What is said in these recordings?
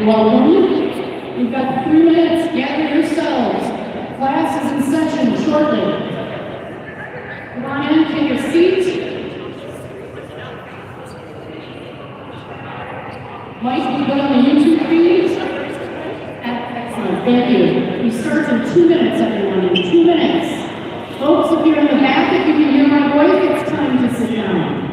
Welcome. You've got 3 minutes. Gather yourselves. Class is in session shortly. Come on in, take your seat. Mike, you good on the YouTube feed? Excellent, thank you. We start in 2 minutes, everyone, in 2 minutes. Folks, if you're in the back, if you can hear my voice, it's time to sit down.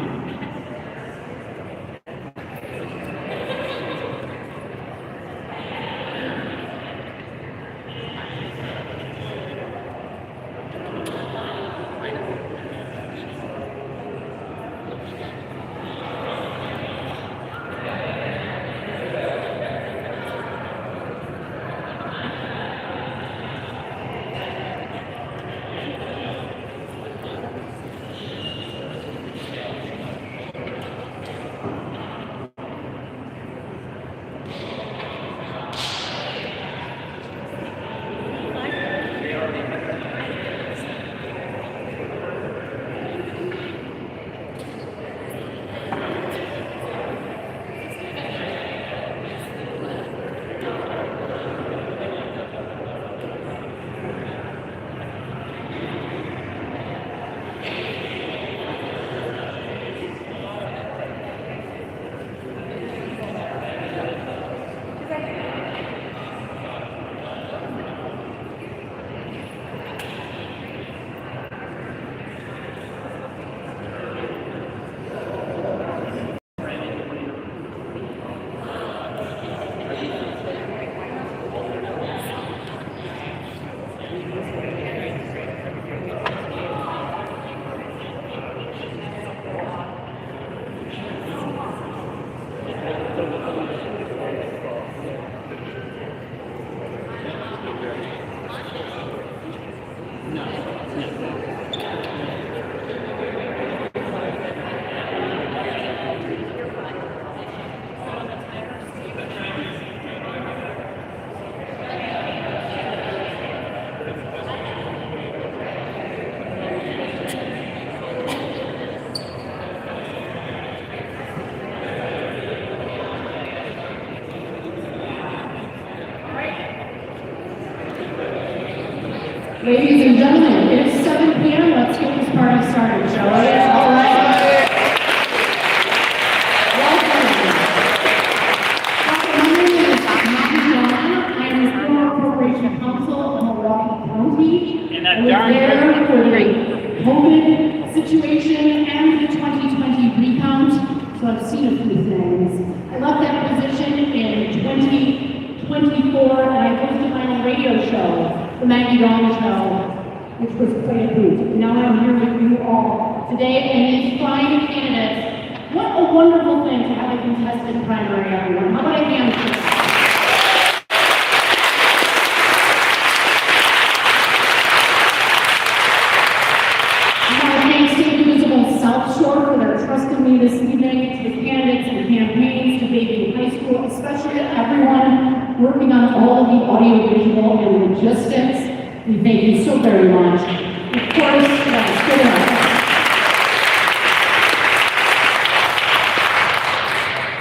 Ladies and gentlemen, it is 7 p.m. Let's get this party started, shall we? All right. Welcome. My name is John. I am the Foro Corporation Council of Milwaukee County. I was there for the COVID situation and the 2020 recount, so I've seen a few things. I left that position in 2024, and I hosted my own radio show, the Maggie Dawn Show, which was quite a hoot. Now I'm here with you all today, and these fine candidates. What a wonderful thing to have a contested primary, everyone. How about a hand for this? I want to thank Indivisible South Shore for their trust in me this evening, to the candidates and campaigns, to Bayview High School, especially to everyone working on all of the audiovisual and logistics. We thank you so very much. Of course, good enough.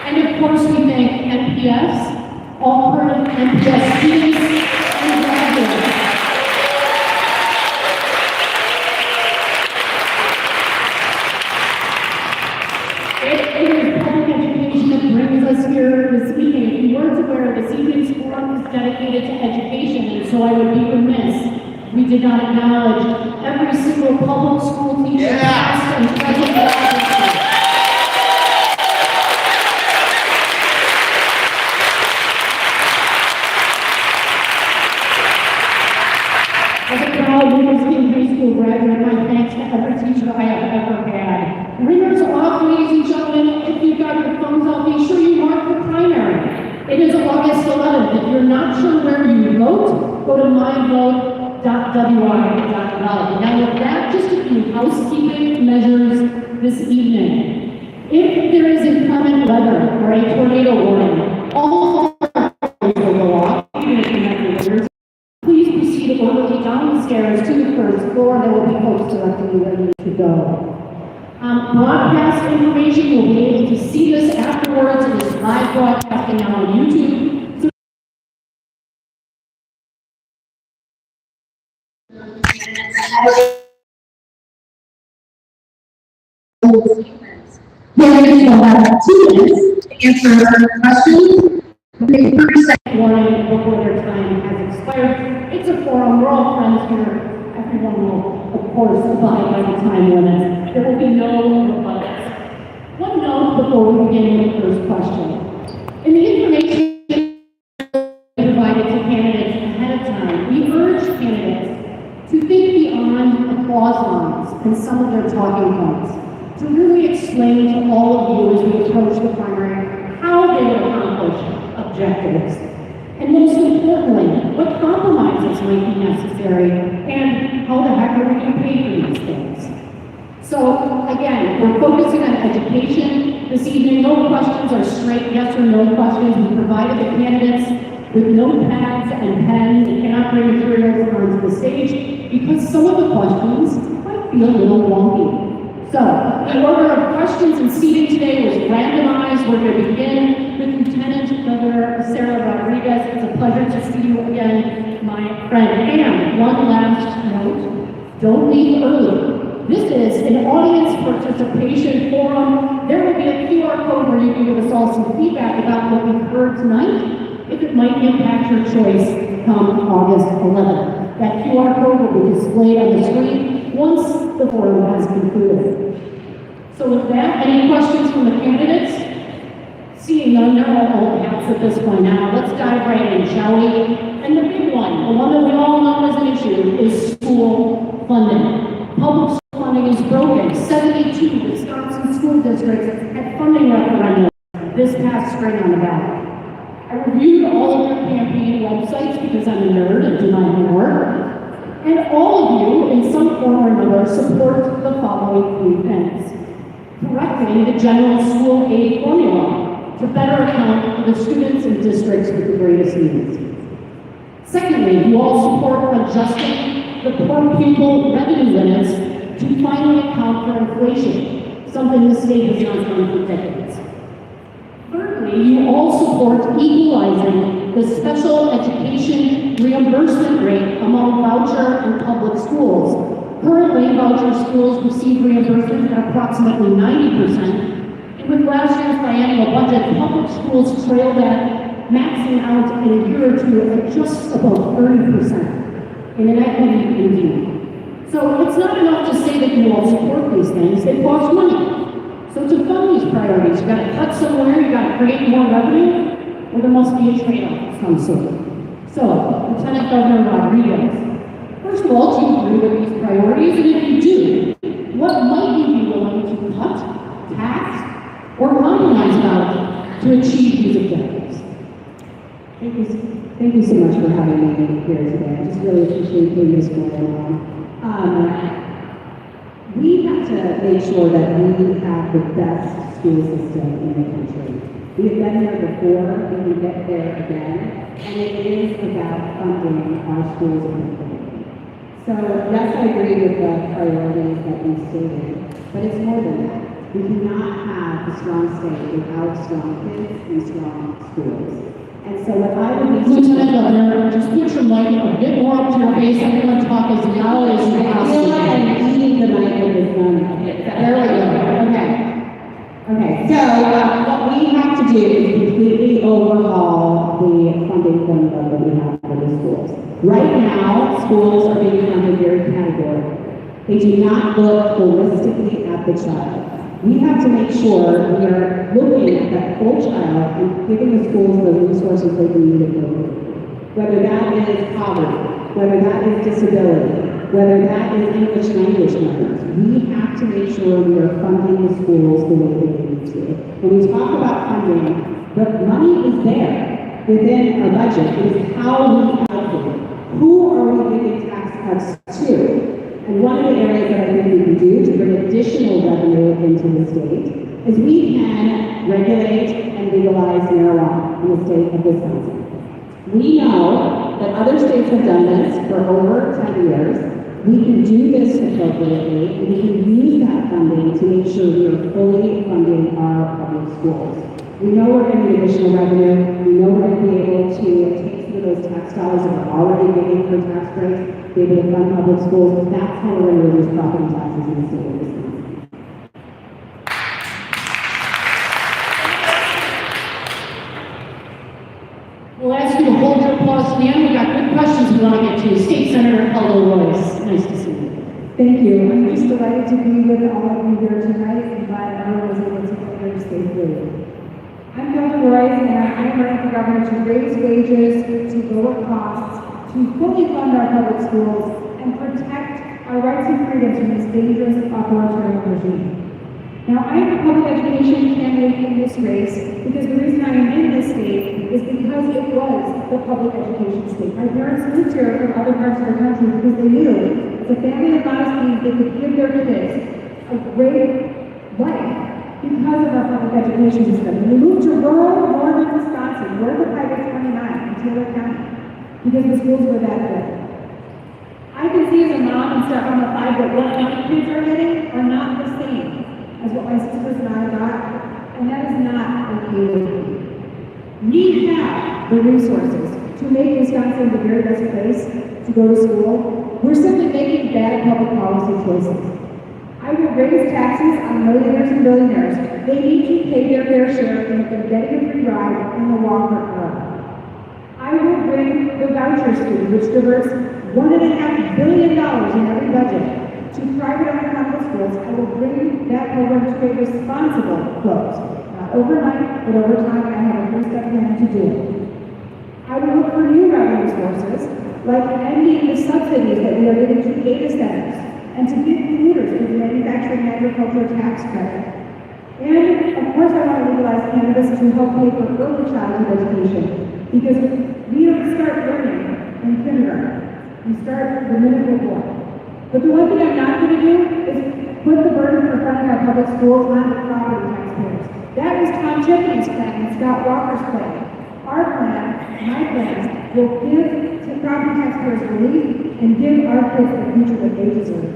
And of course, we thank NPS, all current NPS students and graduates. It is public education that brings us here this evening. If you weren't aware, this evening's forum is dedicated to education, and so I would be remiss we did not acknowledge every single public school teacher, past and present. As a proud Indivisible High School graduate, my thanks to every teacher I have ever had. Ringers off, ladies and gentlemen. If you've got your phones out, be sure you mark the primary. It is August 11th. If you're not sure where you vote, go to myvote.wi.gov. Now with that, just a few housekeeping measures this evening. If there is inclement weather or a tornado warning, all alarms will go off, even if you have your ears. Please proceed orderly down the stairs to the first floor. There will be folks directing you where you need to go. Broadcast information, you'll be able to see this afterwards. It is live broadcasting now on YouTube. candidates will have 2 minutes to answer questions. The 30-second warning before their time has expired. It's a forum. We're all friends here. Everyone will, of course, abide by the time limit. There will be no rebuttals. One note before we begin with the first question. In the information provided to candidates ahead of time, we urge candidates to think beyond applause lines and some of their talking points, to really explain to all of you as we approach the primary how they will accomplish objectives. And most importantly, what compromises might be necessary and how the heck are we going to pay for these things? So again, we're focusing on education this evening. No questions are straight yes or no questions. We provided the candidates with notepads and pens. They cannot bring materials onto the stage because some of the questions might feel a little wonky. So, the order of questions and seating today was randomized. We're going to begin with Lieutenant Governor Sarah Rodriguez. It's a pleasure to see you again, my friend. And one last note, don't leave early. This is an audience participation forum. There will be a QR code where you can give us all some feedback about what we've heard tonight, if it might impact your choice come August 11th. That QR code will be displayed on the screen once the forum has concluded. So with that, any questions from the candidates? Seeing none, they're all old hats at this point now. Let's dive right in, shall we? And the big one, the one that we all know is an issue, is school funding. Public school funding is broken. 72 Wisconsin school districts had funding referendums this past spring on the ballot. I reviewed all of your campaign websites because I'm a nerd and do my homework. And all of you, in some form or another, support the following 3 things. Correcting the general school aid formula to better account for the students and districts with the greatest needs. Secondly, you all support adjusting the per pupil revenue limits to finally account for inflation, something the state has not done for decades. Thirdly, you all support equalizing the special education reimbursement rate among voucher and public schools. Currently, voucher schools receive reimbursement at approximately 90%, and with last year's biennial budget, public schools trailed that, maxing out in a year or two at just about 30%, in an equity indeed. So it's not enough to say that you all support these things, they cost money. So to fund these priorities, you gotta cut somewhere, you gotta create more revenue, or there must be a trade-off of some sort. So, Lieutenant Governor Rodriguez, first of all, do you agree with these priorities? And if you do, what might you be willing to cut, tax, or compromise about to achieve these objectives? Thank you so much for having me here today. I just really appreciate being this forum. We have to make sure that we have the best school system in the country. We have been here before, and we get there again, and it is about funding our schools appropriately. So yes, I agree with the priorities that you stated, but it's more than that. We cannot have a strong state without strong kids and strong schools. And so what I would be Lieutenant Governor, just put your mic a bit more up to your face. Everyone talk as loud as you I feel like I'm eating the mic with this moment. There we go. Okay, so what we have to do is completely overhaul the funding formula that we have for the schools. Right now, schools are being funded very categorically. They do not look holistically at the child. We have to make sure we are looking at that whole child and giving the schools the resources they can need appropriately. Whether that is poverty, whether that is disability, whether that is English language learners, we have to make sure we are funding the schools the way that they need to. When we talk about funding, the money is there within our budget. It is how we allocate it. Who are we giving tax cuts to? And one of the areas that I think we can do to bring additional revenue into the state is we can regulate and legalize marijuana in the state of Wisconsin. We know that other states have done this for over 10 years. We can do this appropriately, and we can use that funding to make sure we are fully funding our public schools. We know we're getting additional revenue. We know we're going to be able to take some of those tax dollars that we're already getting for tax breaks, be able to fund public schools. That's how we're going to reduce property taxes in the state of Wisconsin. little pause to the end. We got good questions we want to get to. State Senator Paulo Royce, nice to see you. Thank you. I'm just delighted to be with all of you here tonight and glad everyone was able to get here safely. I'm Governor Royce, and I'm running for governor to raise wages, to lower costs, to fully fund our public schools, and protect our rights and freedoms from this dangerous authoritarian regime. Now, I am a public education candidate in this race because the reason I am in this state is because it was the public education state. My parents moved here from other parts of the country because they knew as a family of honest means they could give their kids a great life because of our public education system. And we moved to rural northern Wisconsin, north of Highway 29 in Taylor County, because the schools were that good. I can see as a mom and stepmom that what my kids are getting are not the same as what my sisters and I got, and that is not okay with me. We have the resources to make Wisconsin the very best place to go to school. We're simply making bad public policy choices. I will raise taxes on millionaires and billionaires. They need to pay their fair share and if they're getting a free ride in the Walmart club. I will bring the voucher scheme, which diverts $1.5 billion in every budget to private economic schools. I will bring that program to a responsible close. Not overnight, but over time, I have a first-step plan to do it. I will look for new revenue sources, like ending the subsidies that we are giving to data centers, and to give commuters to the manufacturing and agriculture tax credit. And, of course, I want to legalize cannabis to help pay for early childhood education, because we don't start learning in kindergarten. We start the minute we're born. But the one thing I'm not going to do is put the burden for funding our public schools on the property taxpayers. That was Tom Tiffany's plan and Scott Walker's plan. Our plan, my plan, will give to property taxpayers relief and give our kids the future that they deserve.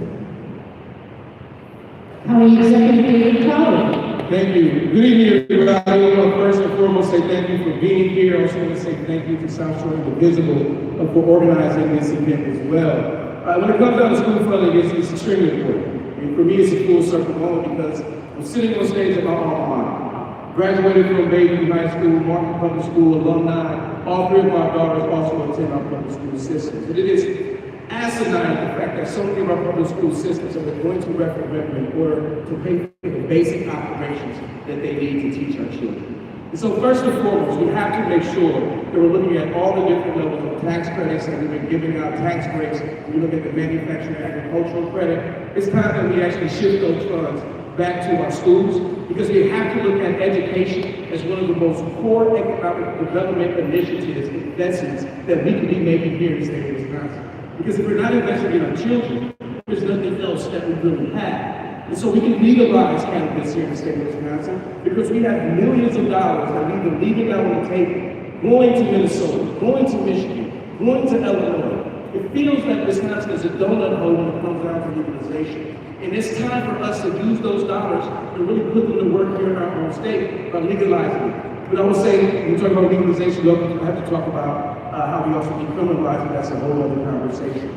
County Executive David Crowley. Thank you. Good evening, everybody. I want to first and foremost say thank you for being here. I also want to say thank you to South Shore Indivisible for organizing this event as well. When it comes down to school funding, it's extremely important. And for me, it's a full circle moment because I'm sitting on stage at my alma mater. Graduated from Bayview High School, Martin Public School, alumni. All three of my daughters also attend our public school systems. And it is asinine the fact that so many of our public school systems are going to referendum in order to pay for the basic operations that they need to teach our children. And so first and foremost, we have to make sure that we're looking at all the different levels of tax credits that we've been giving out, tax breaks. We look at the manufacturing agricultural credit. It's time that we actually shift those funds back to our schools because we have to look at education as one of the most core economic development initiatives, investments that we could be making here in the state of Wisconsin. Because if we're not investing in our children, there's nothing else that we really have. And so we can legalize cannabis here in the state of Wisconsin because we have millions of dollars that we can leave out on the table, going to Minnesota, going to Michigan, going to Illinois. It feels like Wisconsin is a donut hole when it comes down to legalization. And it's time for us to use those dollars and really put them to work here in our own state by legalizing it. But I would say, when we talk about legalization, we have to talk about how we also decriminalize it. That's a whole other conversation.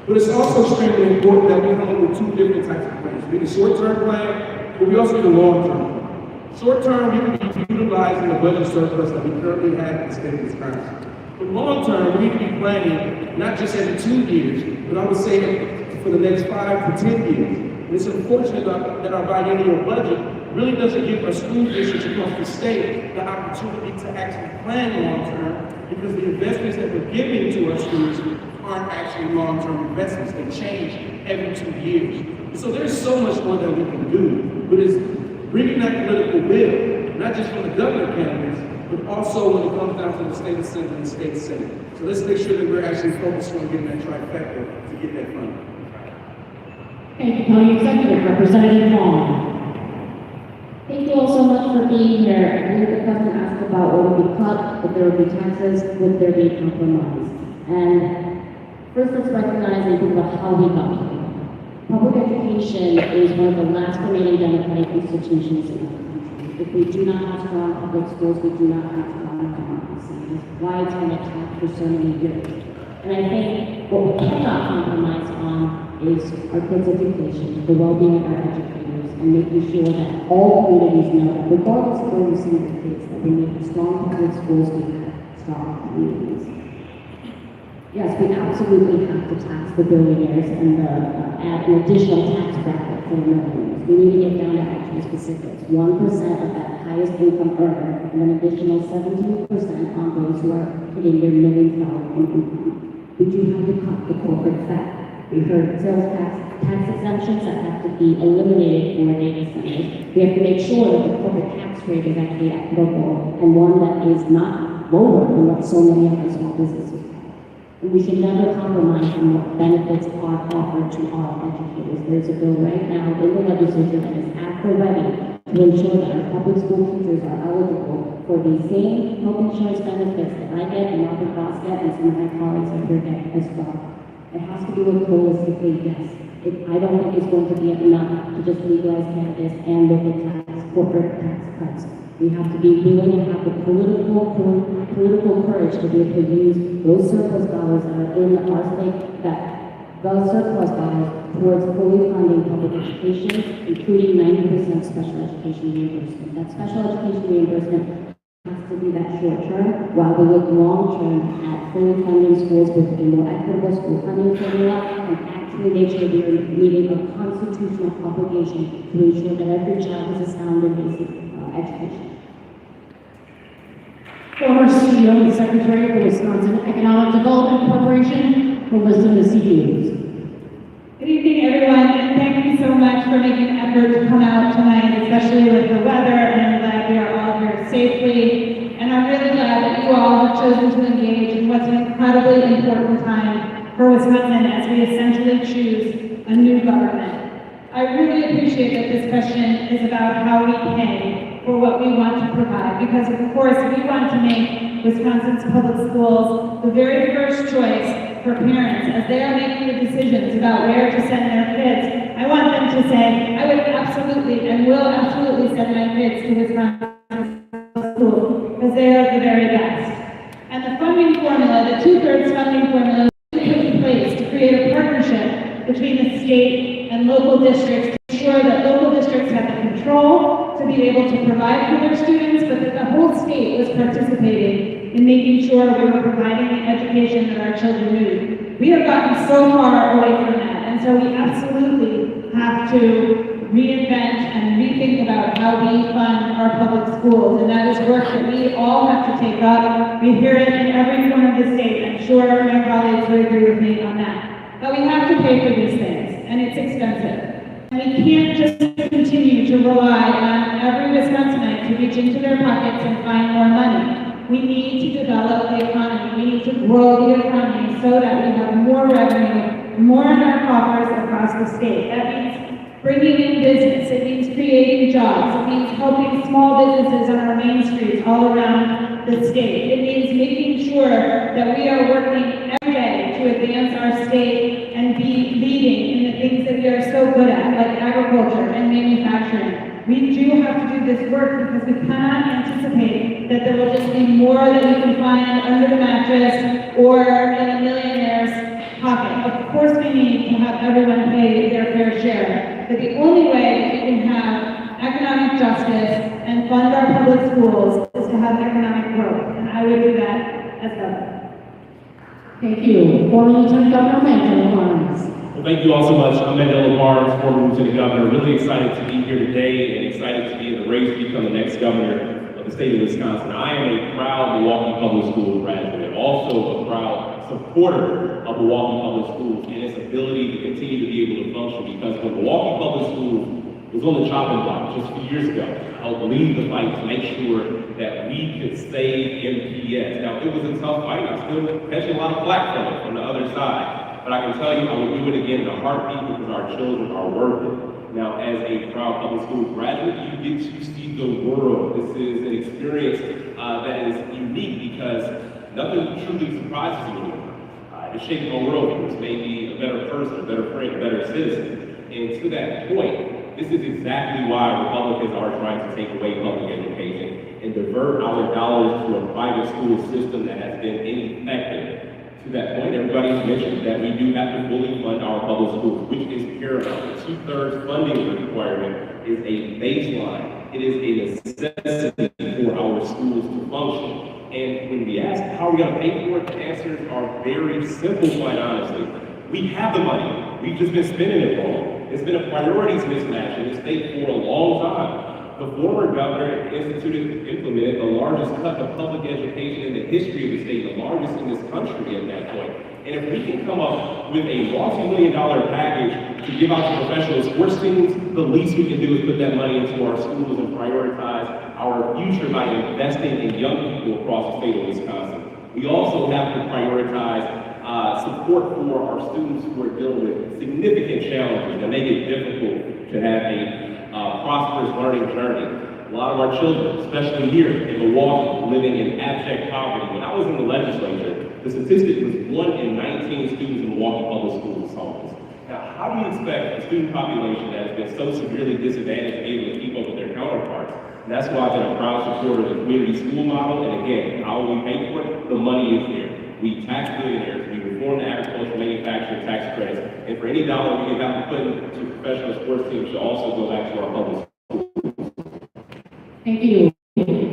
But it's also extremely important that we come up with two different types of plans. We need a short-term plan, but we also need a long-term plan. Short-term, we can be utilizing the budget surplus that we currently have in the state of Wisconsin. But long-term, we need to be planning not just every 2 years, but I would say for the next 5 to 10 years. And it's unfortunate that our biennial budget really doesn't give our school districts across the state the opportunity to actually plan long-term because the investments that we're giving to our schools aren't actually long-term investments. They change every 2 years. And so there's so much more that we can do, but it's bringing that political will, not just from the governor candidates, but also when it comes down to the state assembly and the state senate. So let's make sure that we're actually focused on getting that trifecta to get that funding. Thank you, County Executive. Representative Long. Thank you all so much for being here. I think the question asked about what would be cut, if there would be taxes, would there be compromise? And first let's recognize and think about how we got here. Public education is one of the last remaining democratic institutions in our country. If we do not have strong public schools, we do not have strong democracy. That's why it's been attacked for so many years. And I think what we cannot compromise on is our kids' education, the well-being of our educators, and making sure that all communities know that regardless of where we send our kids, that we need strong public schools to have strong communities. Yes, we absolutely have to tax the billionaires and add an additional tax bracket for the millionaires. We need to get down to actual specifics. 1% of that highest income earner and an additional 17% on those who are hitting their $1 million income. We do have to cut the corporate fat. We heard sales tax exemptions that have to be eliminated for data centers. We have to make sure that the corporate tax rate is actually equitable and one that is not lower than what so many other small businesses have. And we should never compromise on what benefits are offered to our educators. There's a bill right now in the legislature that is at the ready to ensure that our public school teachers are eligible for the same health insurance benefits that I get and Margaret Ross get and some of my colleagues up here get as well. It has to do with holistically, yes. I don't think it's going to be enough to just legalize cannabis and look at corporate tax cuts. We have to be willing to have the political courage to be able to use those surplus dollars that are in our state, those surplus dollars towards fully funding public education, including 90% special education reimbursement. That special education reimbursement has to be that short term, while we look long term at fully funding schools with a more equitable school funding formula and actually make sure we are meeting a constitutional obligation to ensure that every child has a sound and basic education. Former CEO and Secretary of the Wisconsin Economic Development Corporation will listen to CEOs. Good evening, everyone, and thank you so much for making an effort to come out tonight, especially with the weather, and I'm glad we are all here safely. And I'm really glad that you all have chosen to engage in what's an incredibly important time for Wisconsin as we essentially choose a new government. I really appreciate that this question is about how we pay for what we want to provide, because of course we want to make Wisconsin's public schools the very first choice for parents as they are making the decisions about where to send their kids. I want them to say, I would absolutely and will absolutely send my kids to Wisconsin schools because they are the very best. And the funding formula, the 2/3 funding formula, was put in place to create a partnership between the state and local districts to ensure that local districts have the control to be able to provide for their students, but that the whole state was participating in making sure we were providing the education that our children need. We have gotten so far away from that, and so we absolutely have to reinvent and rethink about how we fund our public schools, and that is work that we all have to take up. We hear it in every corner of the state. I'm sure my colleagues would agree with me on that. But we have to pay for these things, and it's expensive. And we can't just continue to rely on every Wisconsinite to reach into their pockets and find more money. We need to develop the economy. We need to grow the economy so that we have more revenue, more in our coffers across the state. That means bringing in business. It means creating jobs. It means helping small businesses on our main streets all around the state. It means making sure that we are working every day to advance our state and be leading in the things that we are so good at, like agriculture and manufacturing. We do have to do this work because we cannot anticipate that there will just be more that we can find under the mattress or in a millionaire's pocket. Of course we need to have everyone pay their fair share, but the only way we can have economic justice and fund our public schools is to have economic growth, and I would do that as governor. Thank you. Former Lieutenant Governor Mandela Barnes. Well, thank you all so much. I'm Mandela Barnes, former Lieutenant Governor. Really excited to be here today and excited to be in the race to become the next governor of the state of Wisconsin. I am a proud Milwaukee Public Schools graduate, also a proud supporter of Milwaukee Public Schools and its ability to continue to be able to function, because when Milwaukee Public Schools was on the chopping block just a few years ago, I helped lead the fight to make sure that we could save MPS. Now, it was a tough fight. I'm still catching a lot of flack from it from the other side. But I can tell you, I will do it again in a heartbeat because our children are worth it. Now, as a proud public school graduate, you get to see the world. This is an experience that is unique because nothing truly surprises you anymore. It's shaping our world. It's made me a better person, a better friend, a better citizen. And to that point, this is exactly why Republicans are trying to take away public education and divert our dollars to a private school system that has been ineffective. To that point, everybody's mentioned that we do have to fully fund our public schools, which is paramount. The 2/3 funding requirement is a baseline. It is a necessity for our schools to function. And when we ask how are we going to pay for it, the answers are very simple, quite honestly. We have the money. We've just been spending it wrong. It's been a priorities mismatch in the state for a long time. The former governor implemented the largest cut of public education in the history of the state, the largest in this country at that point. And if we can come up with a multi-million-dollar package to give out to professional sports teams, the least we can do is put that money into our schools and prioritize our future by investing in young people across the state of Wisconsin. We also have to prioritize support for our students who are dealing with significant challenges that make it difficult to have a prosperous learning journey. A lot of our children, especially here in Milwaukee, living in abject poverty. When I was in the legislature, the statistic was 1 in 19 students in Milwaukee public schools is homeless. Now, how do you expect a student population that has been so severely disadvantaged to be able to keep up with their counterparts? And that's why I've been a proud supporter of the community school model. And again, how will we pay for it? The money is there. We tax billionaires, we reform the agricultural manufacturing tax credits, and for any dollar we can have to put into professional sports teams should also go back to our public schools. Thank you.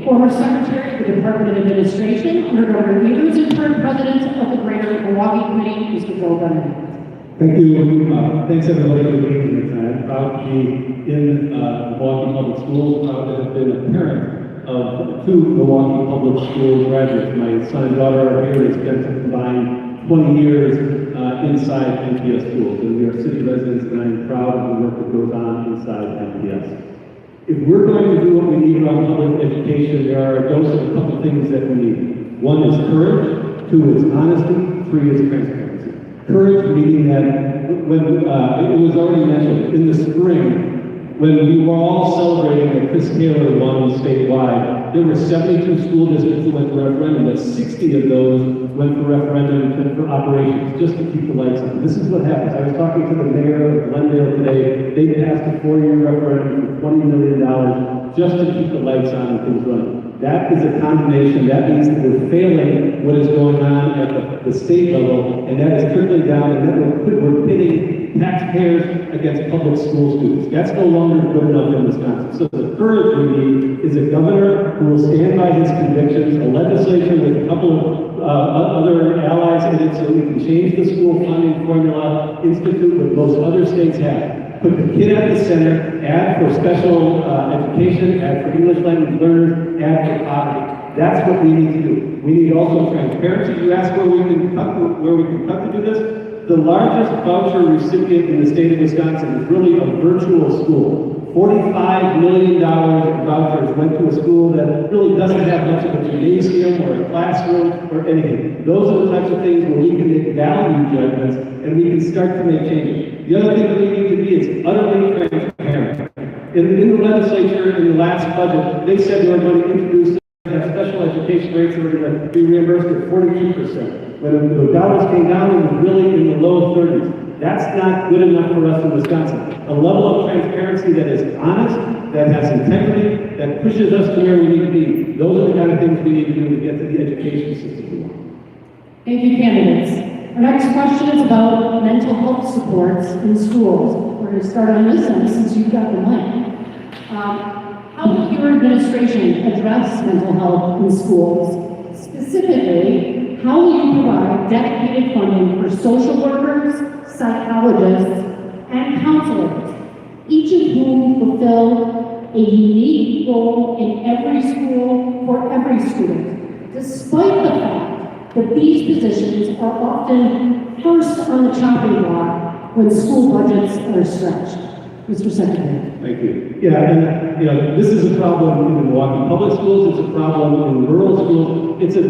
Former Secretary of the Department of Administration under Governor Evers and current President of the Greater Milwaukee Committee, Mr. Joe Bennett. Thank you. Thanks everybody for being here tonight. I'm proud to be in Milwaukee Public Schools. Proud to have been a parent of 2 Milwaukee Public School graduates. My son and daughter are here. They spent a combined 20 years inside MPS schools. And we are city residents, and I'm proud of the work that goes on inside MPS. If we're going to do what we need around public education, there are a dose of a couple things that we need. 1 is courage, 2 is honesty, 3 is transparency. Courage meaning that when it was already mentioned, in the spring, when we were all celebrating that Chris Taylor won statewide, there were 72 school districts that went for referendum, but 60 of those went for referendum for operations, just to keep the lights on. This is what happens. I was talking to the mayor of Glendale today. They passed a 4-year referendum for $20 million just to keep the lights on and things running. That is a combination. That means that we're failing what is going on at the state level, and that is trickling down, and then we're pitting taxpayers against public school students. That's no longer good enough in Wisconsin. So the courage we need is a governor who will stand by his convictions, a legislature with a couple of other allies in it so we can change the school funding formula, institute what most other states have. Put the kid at the center, add for special education, add for English language learners, add for poverty. That's what we need to do. We need also transparency. You ask where we can cut to do this. The largest voucher recipient in the state of Wisconsin is really a virtual school. $45 million of vouchers went to a school that really doesn't have much of a gymnasium or a classroom or anything. Those are the types of things where we can make value judgments and we can start to make changes. The other thing that we need to be is utterly transparent. In the legislature, in the last budget, they said they were going to introduce special education rates that were going to be reimbursed at 42%. When the dollars came down, it was really in the low 30s. That's not good enough for us in Wisconsin. A level of transparency that is honest, that has integrity, that pushes us to where we need to be. Those are the kind of things we need to do to get to the education system we want. Thank you, candidates. Our next question is about mental health supports in schools. We're going to start on this end since you've got the mic. How will your administration address mental health in schools? Specifically, how will you provide dedicated funding for social workers, psychologists, and counselors, each of whom fulfill a unique role in every school for every student, despite the fact that these positions are often first on the chopping block when school budgets are stretched? Mr. Secretary. Thank you. Yeah, and this is a problem in the Milwaukee public schools. It's a problem in rural schools. It's a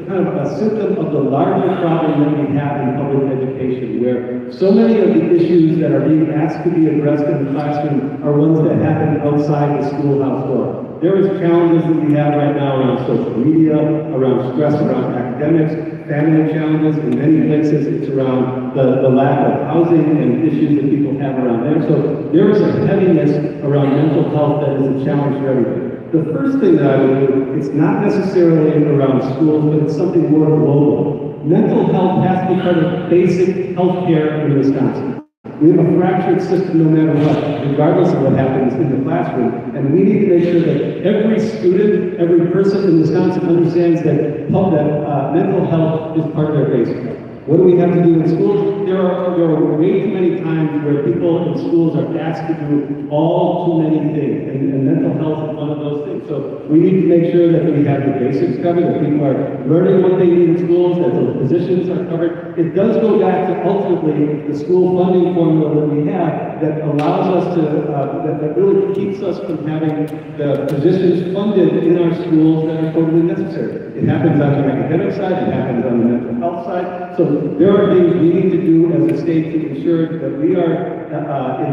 kind of a symptom of the larger problem that we have in public education, where so many of the issues that are being asked to be addressed in the classroom are ones that happen outside the schoolhouse door. There is challenges that we have right now around social media, around stress, around academics, family challenges. In many places, it's around the lack of housing and issues that people have around there. So there is a heaviness around mental health that is a challenge for everybody. The first thing that I would do, it's not necessarily around schools, but it's something more global. Mental health has to be part of basic health care in Wisconsin. We have a fractured system no matter what, regardless of what happens in the classroom. And we need to make sure that every student, every person in Wisconsin understands that mental health is part of their basic. What do we have to do in schools? There are way too many times where people in schools are asked to do all too many things, and mental health is one of those things. So we need to make sure that we have the basics covered, that people are learning what they need in schools, that the positions are covered. It does go back to ultimately the school funding formula that we have that allows us to, that really keeps us from having the positions funded in our schools that are totally necessary. It happens on the academic side, it happens on the mental health side. So there are things we need to do as a state to ensure that we are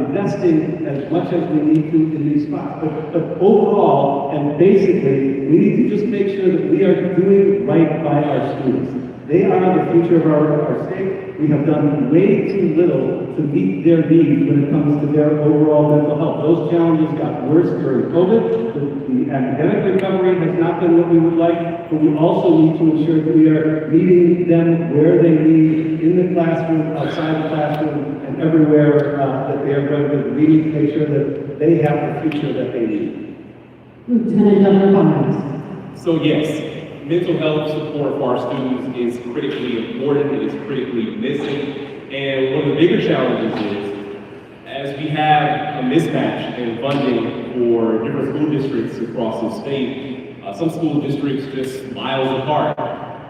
investing as much as we need to in these spots. But overall, and basically, we need to just make sure that we are doing right by our students. They are the future of our state. We have done way too little to meet their needs when it comes to their overall mental health. Those challenges got worse during COVID. The academic recovery has not been what we would like, but we also need to ensure that we are meeting them where they need, in the classroom, outside the classroom, and everywhere that they are going to. We need to make sure that they have the future that they need. Lieutenant Governor Barnes. So yes, mental health support for our students is critically important, it is critically missing, and one of the bigger challenges is, as we have a mismatch in funding for different school districts across the state, some school districts just miles apart.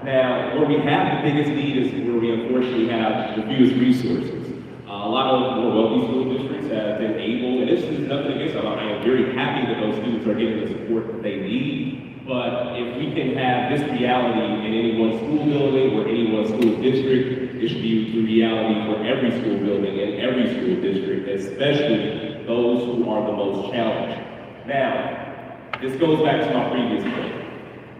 Now, where we have the biggest need is where we unfortunately have the fewest resources. A lot of more wealthy school districts have been able, and this is nothing against them, I am very happy that those students are getting the support that they need. But if we can have this reality in any one school building or any one school district, it should be the reality for every school building and every school district, especially those who are the most challenged. Now, this goes back to my previous point.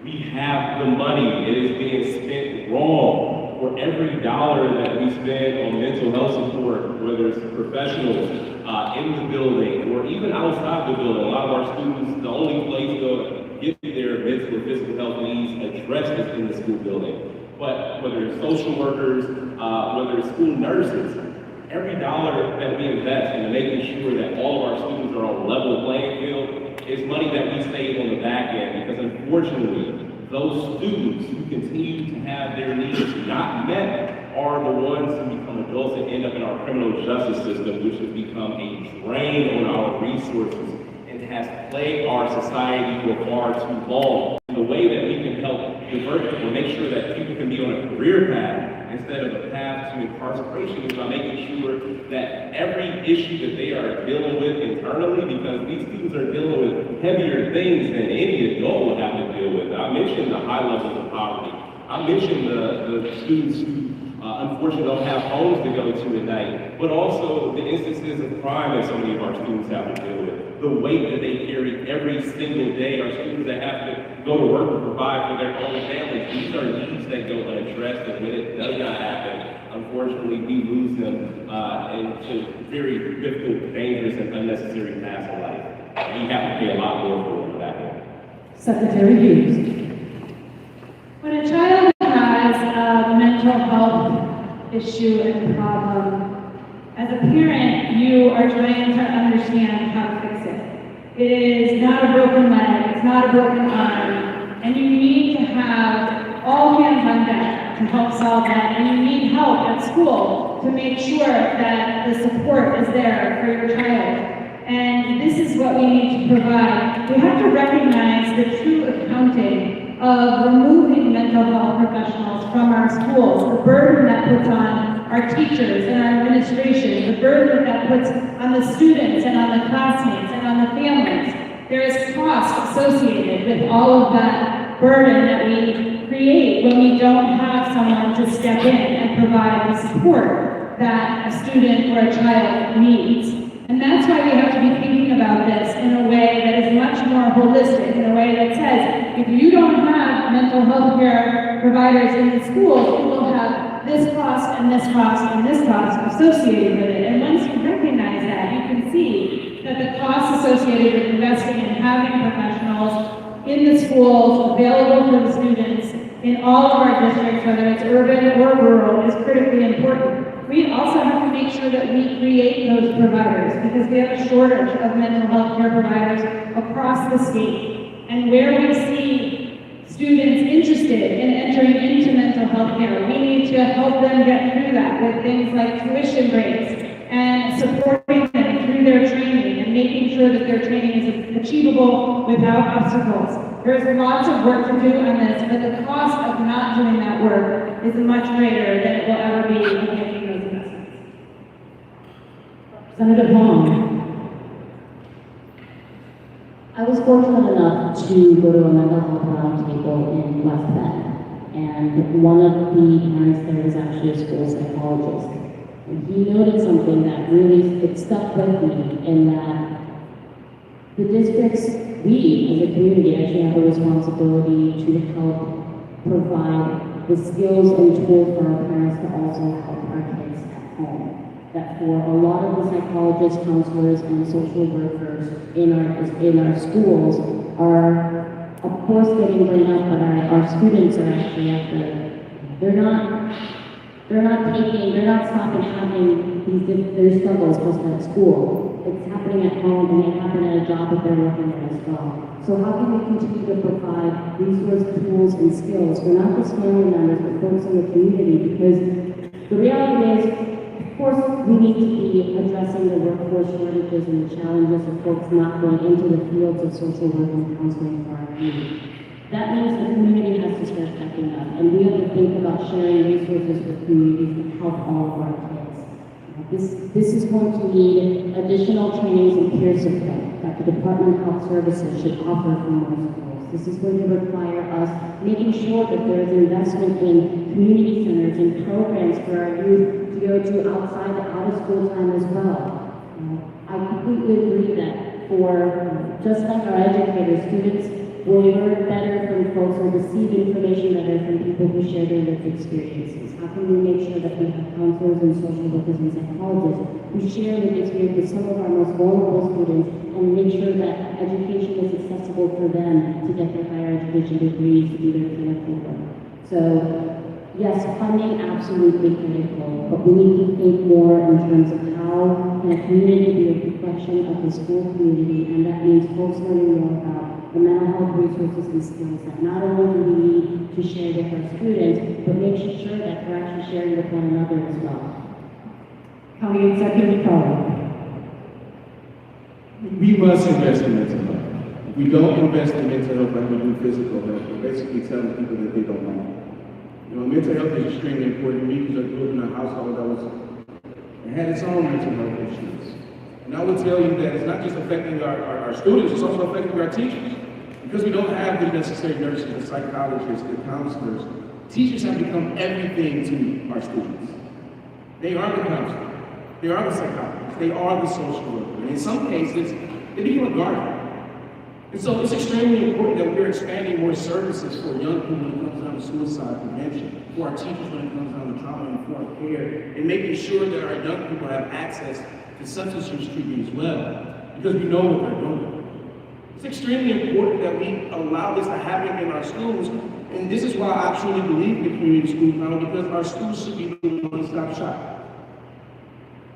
We have the money, it is being spent wrong. For every dollar that we spend on mental health support, whether it's professionals in the building or even outside the building, a lot of our students, the only place to get their mental or physical health needs addressed is in the school building. But whether it's social workers, whether it's school nurses, every dollar that we invest in making sure that all of our students are on a level playing field is money that we save on the back end, because unfortunately, those students who continue to have their needs not met are the ones who become adults and end up in our criminal justice system, which has become a drain on our resources and has plagued our society for far too long. And the way that we can help divert it or make sure that people can be on a career path instead of a path to incarceration is by making sure that every issue that they are dealing with internally, because these students are dealing with heavier things than any adult will have to deal with. I mentioned the high levels of poverty. I mentioned the students who unfortunately don't have homes to go to at night, but also the instances of crime that so many of our students have to deal with. The weight that they carry every single day, our students that have to go to work to provide for their own families. These are needs that go unaddressed, and when it does not happen, unfortunately, we lose them into very difficult, dangerous, and unnecessary paths of life. We have to pay a lot more for them back then. Secretary Hughes. When a child has a mental health issue and problem, as a parent, you are trying to understand how to fix it. It is not a broken leg, it's not a broken arm, and you need to have all hands on deck to help solve that, and you need help at school to make sure that the support is there for your child. And this is what we need to provide. We have to recognize the true accounting of removing mental health professionals from our schools, the burden that puts on our teachers and our administration, the burden that puts on the students and on the classmates and on the families. There is cost associated with all of that burden that we create when we don't have someone to step in and provide the support that a student or a child needs. And that's why we have to be thinking about this in a way that is much more holistic, in a way that says, if you don't have mental health care providers in the schools, you will have this cost and this cost and this cost associated with it. And once you recognize that, you can see that the costs associated with investing in having professionals in the schools available for the students in all of our districts, whether it's urban or rural, is critically important. we also have to make sure that we create those providers, because we have a shortage of mental health care providers across the state. And where we see students interested in entering into mental health care, we need to help them get through that with things like tuition rates and supporting them through their training and making sure that their training is achievable without obstacles. There's lots of work to do on this, but the cost of not doing that work is much greater than it will ever be of making those investments. Senator Hong. I was fortunate enough to go to a mental health roundtable in West Bend, and one of the parents there was actually a school psychologist. And he noted something that really it stuck with me, in that the districts, we as a community actually have a responsibility to help provide the skills and tools for our parents to also help our kids at home. That for a lot of the psychologists, counselors, and social workers in our schools are, of course, getting burned up, but our students are actually at they're not stopping having their struggles just at school. It's happening at home, and they happen at a job that they're working at as well. So how can we continue to provide resources, tools, and skills for not just family members, but folks in the community? Because the reality is, of course, we need to be addressing the workforce shortages and the challenges of folks not going into the fields of social work and counseling for our community. That means the community has to start stepping up, and we have to think about sharing resources with communities to help all of our kids. This is going to need additional trainings and peer support that the Department of Health Services should offer from our schools. This is going to require us making sure that there is investment in community centers and programs for our youth to go to outside the out-of-school time as well. I completely agree that for, just like our educators, students will learn better from folks or receive information better from people who share their lived experiences. How can we make sure that we have counselors and social workers and psychologists who share lived experience with some of our most vulnerable students and make sure that education is accessible for them to get their higher education degrees to do their clinical work? So, yes, funding absolutely critical, but we need to think more in terms of how can a community be a reflection of the school community, and that means folks learning more about the mental health resources and skills that not only do we need to share with our students, but make sure that we're actually sharing with one another as well. County Executive Foro. We must invest in mental health. If we don't invest in mental health like we do physical health, we're basically telling people that they don't know. You know, mental health is extremely important to me because I grew up in a household that had its own mental health issues. And I would tell you that it's not just affecting our students, it's also affecting our teachers. Because we don't have the necessary nurses, the psychologists, the counselors, teachers have become everything to our students. They are the counselor, they are the psychologist, they are the social worker, and in some cases, they become a guardian. And so it's extremely important that we're expanding more services for young people when it comes down to suicide prevention, for our teachers when it comes down to trauma-informed care, and making sure that our young people have access to substance use treatment as well, because we know what they're doing. It's extremely important that we allow this to happen in our schools, and this is why I truly believe in the community school model, because our schools should be the one-stop shop.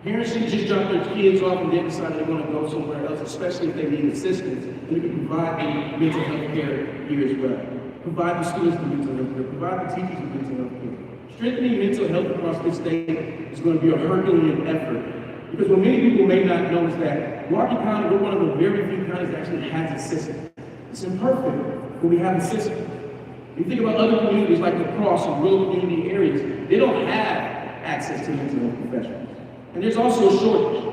Parents should just drop their kids off and then decide they want to go somewhere else, especially if they need assistance, and we can provide them mental health care here as well. Provide the students with mental health care, provide the teachers with mental health care. Strengthening mental health across this state is going to be a Herculean effort. Because what many people may not know is that Milwaukee County, we're one of the very few counties that actually has a system. It's imperfect, but we have a system. You think about other communities like La Crosse and rural community areas, they don't have access to mental health professionals. And there's also a shortage.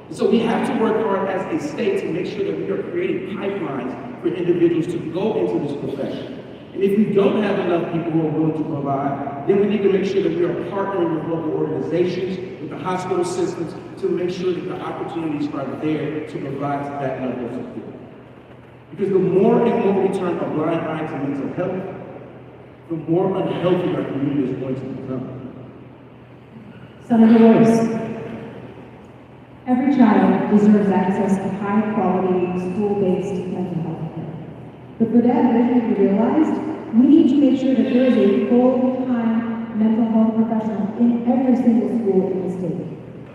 And so we have to work hard as a state to make sure that we are creating pipelines for individuals to go into this profession. And if we don't have enough people who are willing to provide, then we need to make sure that we are partnering with local organizations, with the hospital systems, to make sure that the opportunities are there to provide that level of support. Because the more and more we turn a blind eye to mental health, the more unhealthy our community is going to become. Senator Lewis. Every child deserves access to high-quality, school-based mental health care. But for that vision to be realized, we need to make sure that there is a full-time mental health professional in every single school in the state.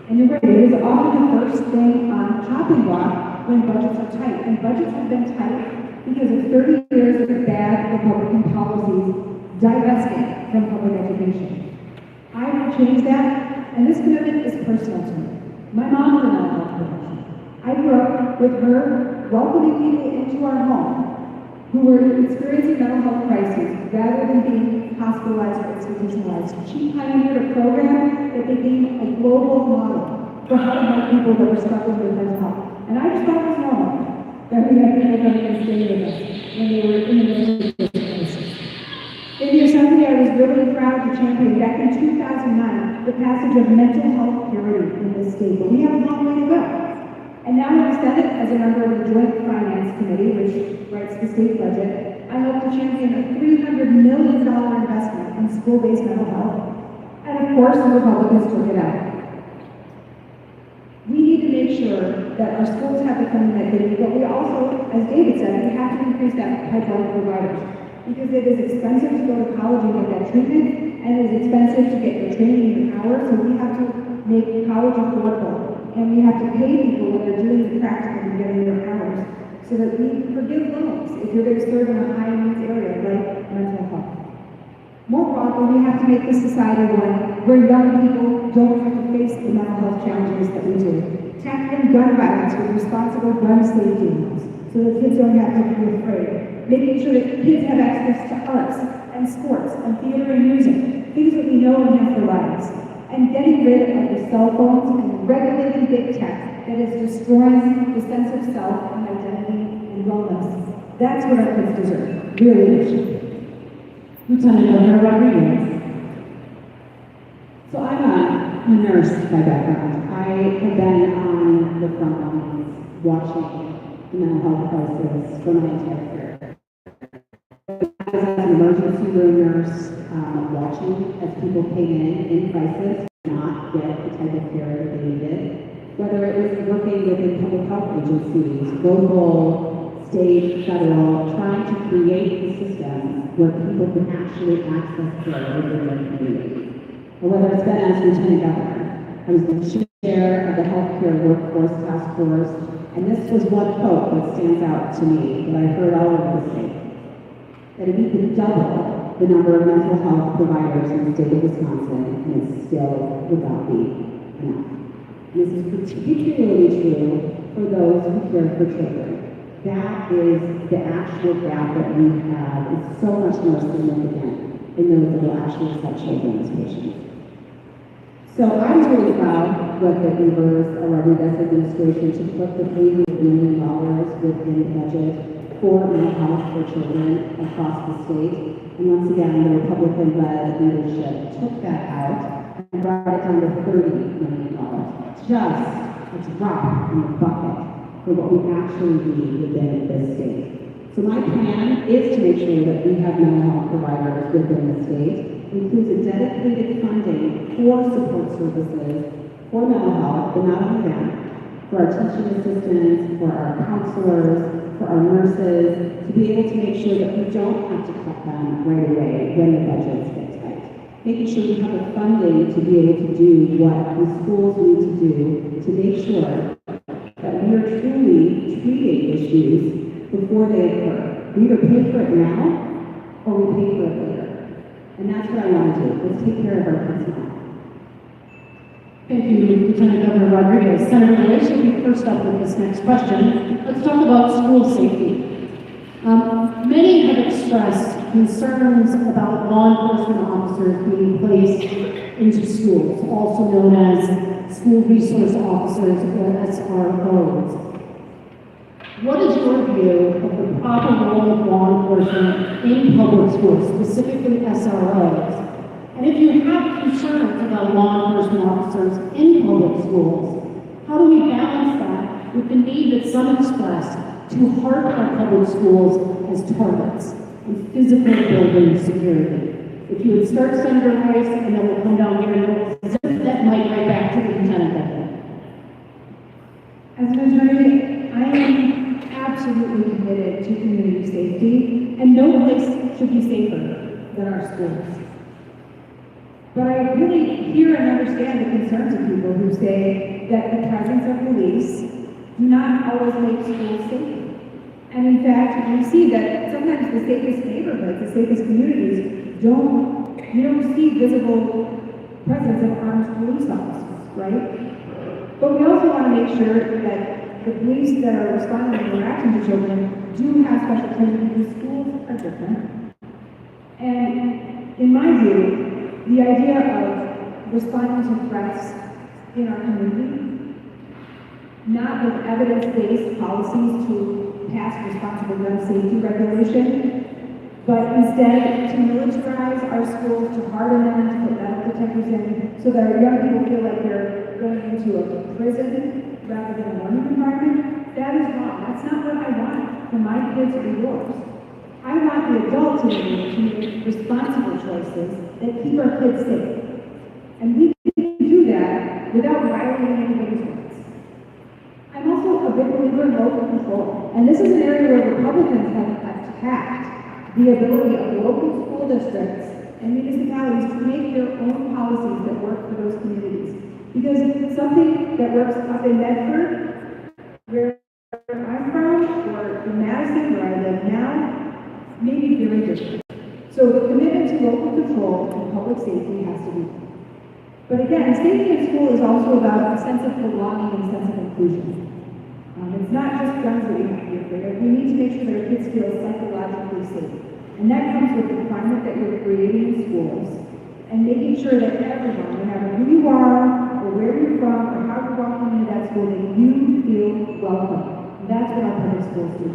And you're right, it is often the first thing on the chopping block when budgets are tight. And budgets have been tight because of 30 years of bad Republican policies divesting from public education. I will change that, and this commitment is personal to me. My mom was a mental health professional. I grew up with her welcoming people into our home who were experiencing mental health crises rather than being hospitalized or institutionalized. She pioneered a program that became a global model for how to help people that were struggling with mental health. And I just thought it was normal that we had people that could stay with us when they were in the midst of this crisis. In the assembly, I was really proud to champion back in 2009 the passage of mental health parity in this state, but we have a long way to go. And now in the Senate, as a member of the Joint Finance Committee, which writes the state budget, I hope to champion a $300 million investment in school-based mental health. And of course, the Republicans took it out. We need to make sure that our schools have the funding that they need, but we also, as David said, we have to increase that pipeline of providers. Because it is expensive to go to college and get that treatment, and it is expensive to get your training in hours, so we have to make college affordable. And we have to pay people when they're doing the practical and getting their hours, so that we forgive loans if you're going to serve in a high needs area like mental health. More broadly, we have to make this society one where young people don't have to face the mental health challenges that we do. Tackling gun violence with responsible gun safety laws, so that kids don't have to be afraid. Making sure that kids have access to arts and sports and theater and music, things that we know enhance their lives. And getting rid of the cell phones and regulating big tech that is destroying the sense of self and identity and wellness. That's what our kids deserve, really. Lieutenant Governor Rodriguez. So I'm a nurse by background. I have been on the front lines watching the mental health crisis for my entire career. I was an emergency room nurse, watching as people came in crisis, not get the type of care that they needed. Whether it was working within public health agencies, local, state, federal, trying to create the systems where people can actually access care within their community. Or whether it's been as Lieutenant Governor, I was the chair of the Healthcare Workforce Task Force, and this was one quote that stands out to me that I heard all over the state. That if we could double the number of mental health providers in the state of Wisconsin, and it still would not be enough. And this is particularly true for those who care for children. That is the actual gap that we have is so much more significant in those that will actually accept children as patients. So I was really proud with the Rodriguez administration to put the $300 million within the budget for mental health for children across the state. And once again, the Republican-led leadership took that out and brought it down to $30 million. Just a drop in the bucket for what we actually need within this state. So my plan is to make sure that we have mental health providers within the state. It includes a dedicated funding for support services for mental health, but not only that, for our teaching assistants, for our counselors, for our nurses, to be able to make sure that we don't have to cut them right away when the budgets get tight. Making sure we have the funding to be able to do what the schools need to do to make sure that we are truly treating issues before they occur. We either pay for it now or we pay for it later. And that's what I want to do. Let's take care of our kids now. Thank you, Lieutenant Governor Rodriguez. Senator Lewis will be first up with this next question. Let's talk about school safety. Many have expressed concerns about law enforcement officers being placed into schools, also known as school resource officers or SROs. What is your view of the proper role of law enforcement in public schools, specifically SROs? And if you have concerns about law enforcement officers in public schools, how do we balance that with the need that some express to harp our public schools as targets and physical building security? If you would start, Senator Rice, and then we'll come down here and that might right back to the Lieutenant Governor. As an attorney, I am absolutely committed to community safety, and no place should be safer than our schools. But I really hear and understand the concerns of people who say that the presence of police do not always make schools safe. And in fact, we see that sometimes the safest neighborhoods, the safest communities, you don't see visible presence of armed police officers, right? But we also want to make sure that the police that are responding and interacting with children do have special training because schools are different. And in my view, the idea of responding to threats in our community, not with evidence-based policies to pass responsible gun safety regulation, but instead to militarize our schools, to harden them, to put metal detectors in, so that our young people feel like they're going into a prison rather than a learning environment, that is wrong. That's not what I want for my kids or yours. I want the adults in the to make responsible choices that keep our kids safe. And we can do that without violating anybody's rights. I'm also a big believer in local control. And this is an area where Republicans have attacked the ability of local school districts and municipalities to make their own policies that work for those communities. Because something that works up in Medford, where I'm from, or in Madison, where I live now, may be very different. So the commitment to local control and public safety has to be. But again, safety in school is also about a sense of belonging and a sense of inclusion. It's not just guns that we have to be afraid of. We need to make sure that our kids feel psychologically safe. And that comes with the environment that you're creating in schools and making sure that everyone, no matter who you are, or where you're from, or how you're walking into that school, that you feel welcome. And that's what our public schools do.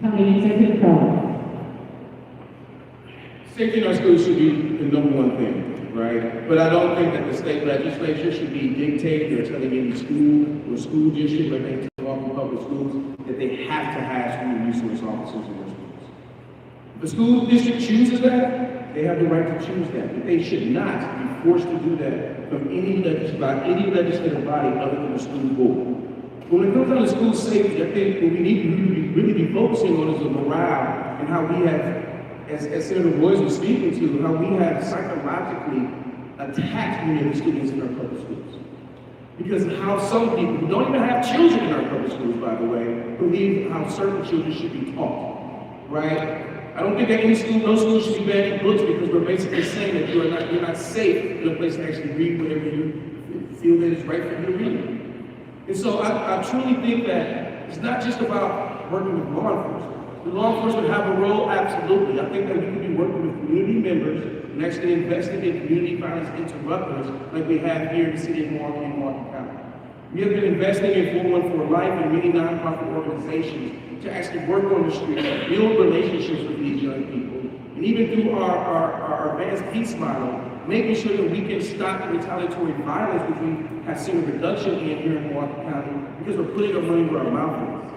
Coming Executive Pro. Safety in our schools should be the number one thing, right? But I don't think that the state legislature should be dictating or telling any school or school district or any local public schools that they have to have school resource officers in their schools. If a school district chooses that, they have the right to choose that. But they should not be forced to do that from any legislative body other than the school board. When it comes down to school safety, I think what we need to really be focusing on is the morale and how we have, as Senator Boyce was speaking to, how we have psychologically attacked many of the students in our public schools. Because how some people, who don't even have children in our public schools, by the way, believe how certain children should be taught, right? I don't think that no school should be banning books because we're basically saying that you're not safe in a place to actually read whatever you feel that is right for you to read. And so I truly think that it's not just about working with law enforcement. The law enforcement have a role, absolutely. I think that we could be working with community members and actually investing in community violence interrupters like we have here in the city of Milwaukee and Milwaukee County. We have been investing in 414 Life and many nonprofit organizations to actually work on the streets, build relationships with these young people, and even through our advanced peace model, making sure that we can stop the retaliatory violence which we have seen a reduction in here in Milwaukee County because we're putting our money where our mouth is.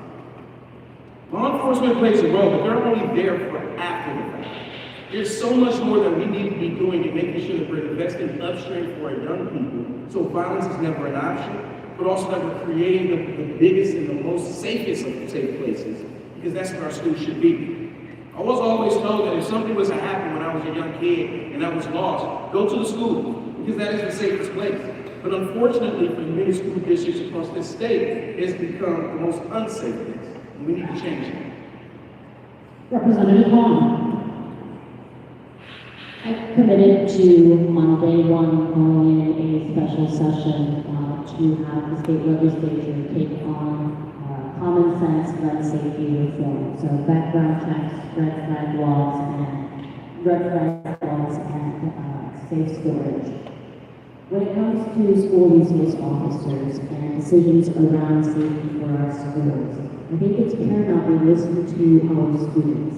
Law enforcement plays a role, but they're only there for after the fact. There's so much more that we need to be doing in making sure that we're investing upstream for our young people so violence is never an option, but also that we're creating the biggest and the most safest of safe places because that's what our schools should be. I was always told that if something was to happen when I was a young kid and I was lost, go to the school because that is the safest place. But unfortunately, for many school districts across this state, it's become the most unsafe place. And we need to change it. Representative Vaughn. I committed to, on day one, calling in a special session to have the state legislature take on common sense gun safety reform. So background checks, red flag laws, and safe storage. When it comes to school resource officers and decisions around safety for our schools, I think it's paramount we listen to our students.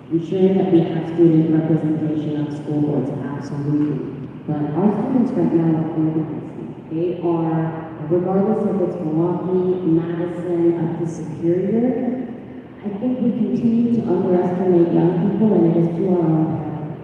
Ensuring that we have student representation on school boards, absolutely. But our students right now are organizing. They are, regardless if it's Milwaukee, Madison, up to Superior, I think we continue to underestimate young people, and it is to our own peril.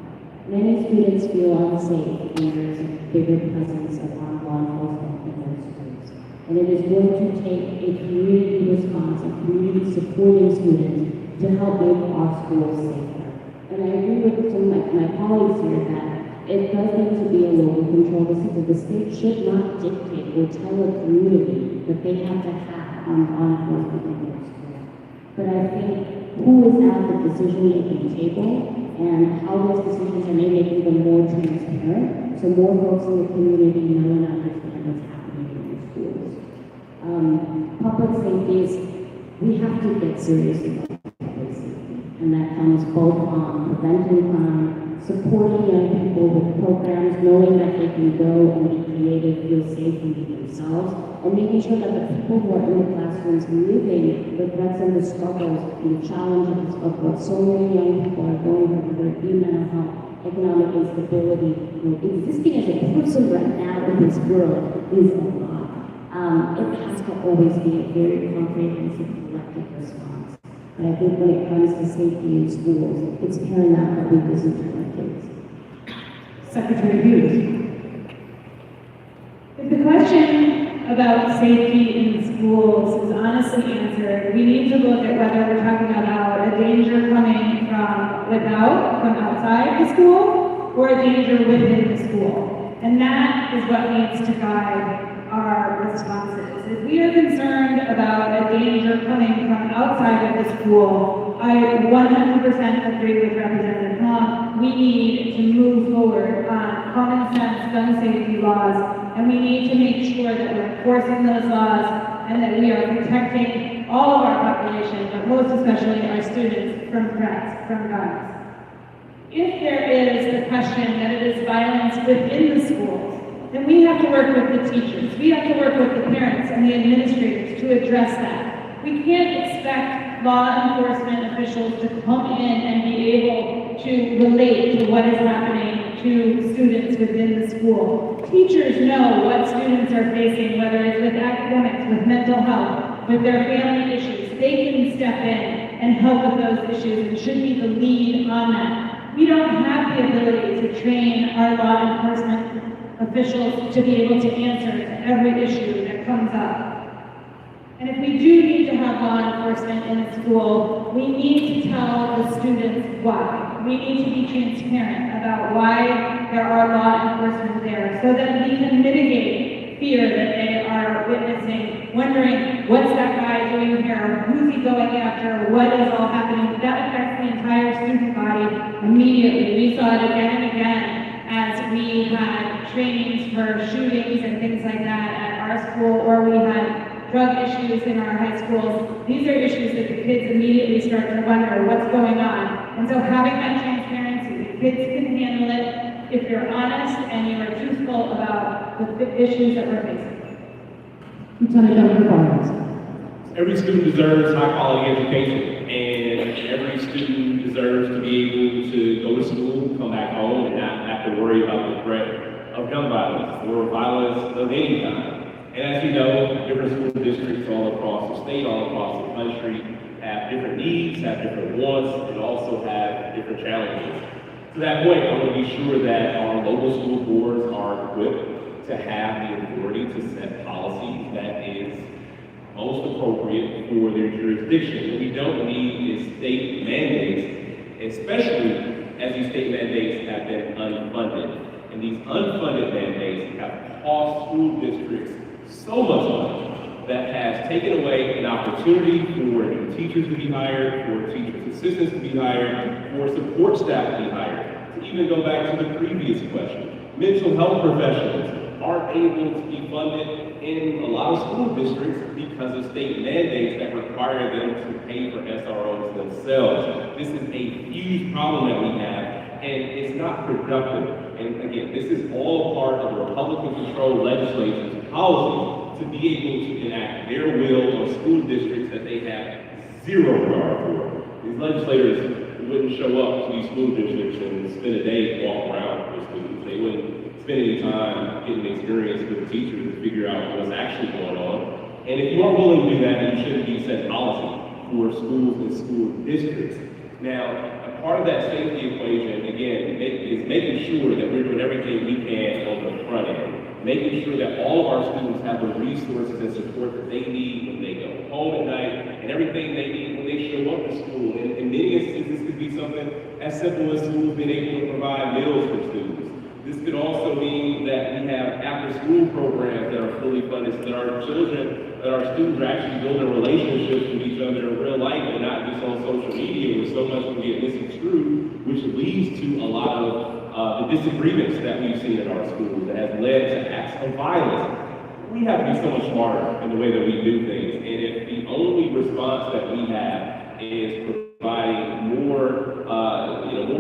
Many students feel unsafe when there's a bigger presence of armed law enforcement in their schools. And it is going to take a community response, a community supporting students to help make our schools safer. And I agree with some of my colleagues here that it does need to be a local control. The state should not dictate or tell a community that they have to have law enforcement in their school. But I think who is at the decision-making table and how those decisions are made, making them more transparent, so more folks in the community know and understand what's happening in their schools. Public safety is, we have to get serious about public safety, and that comes both on preventing crime, supporting young people with programs, knowing that they can go and be creative, feel safe, and be themselves, and making sure that the people who are in the classrooms living the threats and the struggles and the challenges of what so many young people are going through, whether it be mental health, economic instability, existing as a person right now in this world is a lot. It has to always be a very comprehensive collective response. But I think when it comes to safety in schools, it's paramount that we listen to our kids. Secretary Hughes. If the question about safety in schools is honestly answered, we need to look at whether we're talking about a danger coming from outside the school, or a danger within the school. And that is what needs to guide our responses. If we are concerned about a danger coming from outside of the school, I 100% agree with Representative Hong. We need to move forward on common sense gun safety laws, and we need to make sure that we're enforcing those laws and that we are protecting all of our population, but most especially our students, from threats, from guns. If there is the question that it is violence within the schools, then we have to work with the teachers. We have to work with the parents and the administrators to address that. We can't expect law enforcement officials to come in and be able to relate to what is happening to students within the school. Teachers know what students are facing, whether it's with academics, with mental health, with their family issues. They can step in and help with those issues and should be the lead on that. We don't have the ability to train our law enforcement officials to be able to answer to every issue that comes up. And if we do need to have law enforcement in a school, we need to tell the students why. We need to be transparent about why there are law enforcement there, so that we can mitigate fear that they are witnessing, wondering, what's that guy doing here? Who's he going after? What is all happening? That affects the entire student body immediately. We saw it again and again as we had trainings for shootings and things like that at our school, or we had drug issues in our high schools. These are issues that the kids immediately start to wonder what's going on. And so having that transparency, the kids can handle it if you're honest and you are truthful about the issues that we're facing. Lieutenant Governor Barnes. Every student deserves high quality education, and every student deserves to be able to go to school, come back home, and not have to worry about the threat of gun violence or violence of any kind. And as you know, different school districts all across the state, all across the country, have different needs, have different wants, and also have different challenges. To that point, I want to be sure that our local school boards are equipped to have the authority to set policies that is most appropriate for their jurisdiction. What we don't need is state mandates, especially as these state mandates have been unfunded. And these unfunded mandates have cost school districts so much money that has taken away an opportunity for new teachers to be hired, for teachers' assistants to be hired, for support staff to be hired. To even go back to the previous question, mental health professionals aren't able to be funded in a lot of school districts because of state mandates that require them to pay for SROs themselves. This is a huge problem that we have, and it's not productive. And again, this is all part of the Republican-controlled legislature's policy to be able to enact their will on school districts that they have zero regard for. These legislators wouldn't show up to these school districts and spend a day walking around with students. They wouldn't spend any time getting experience with the teachers to figure out what's actually going on. And if you are willing to do that, then you shouldn't be setting policy for schools and school districts. Now, a part of that safety equation, again, is making sure that we're doing everything we can on the front end, making sure that all of our students have the resources and support that they need when they go home at night, and everything they need when they show up to school. And in many instances, this could be something as simple as schools being able to provide meals for students. This could also mean that we have after-school programs that are fully funded so that our children, that our students are actually building relationships with each other in real life and not just on social media where so much can get misconstrued, which leads to a lot of the disagreements that we've seen in our schools that has led to acts of violence. We have to be so much smarter in the way that we do things, and if the only response that we have is providing more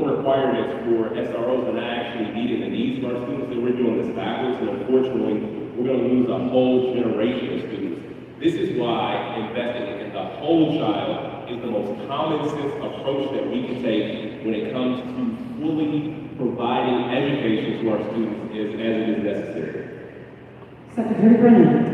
requirements for SROs and not actually meeting the needs of our students, then we're doing this backwards, and unfortunately, we're going to lose a whole generation of students. This is why investing in the whole child is the most common sense approach that we can take when it comes to fully providing education to our students as it is necessary. Secretary Brennan.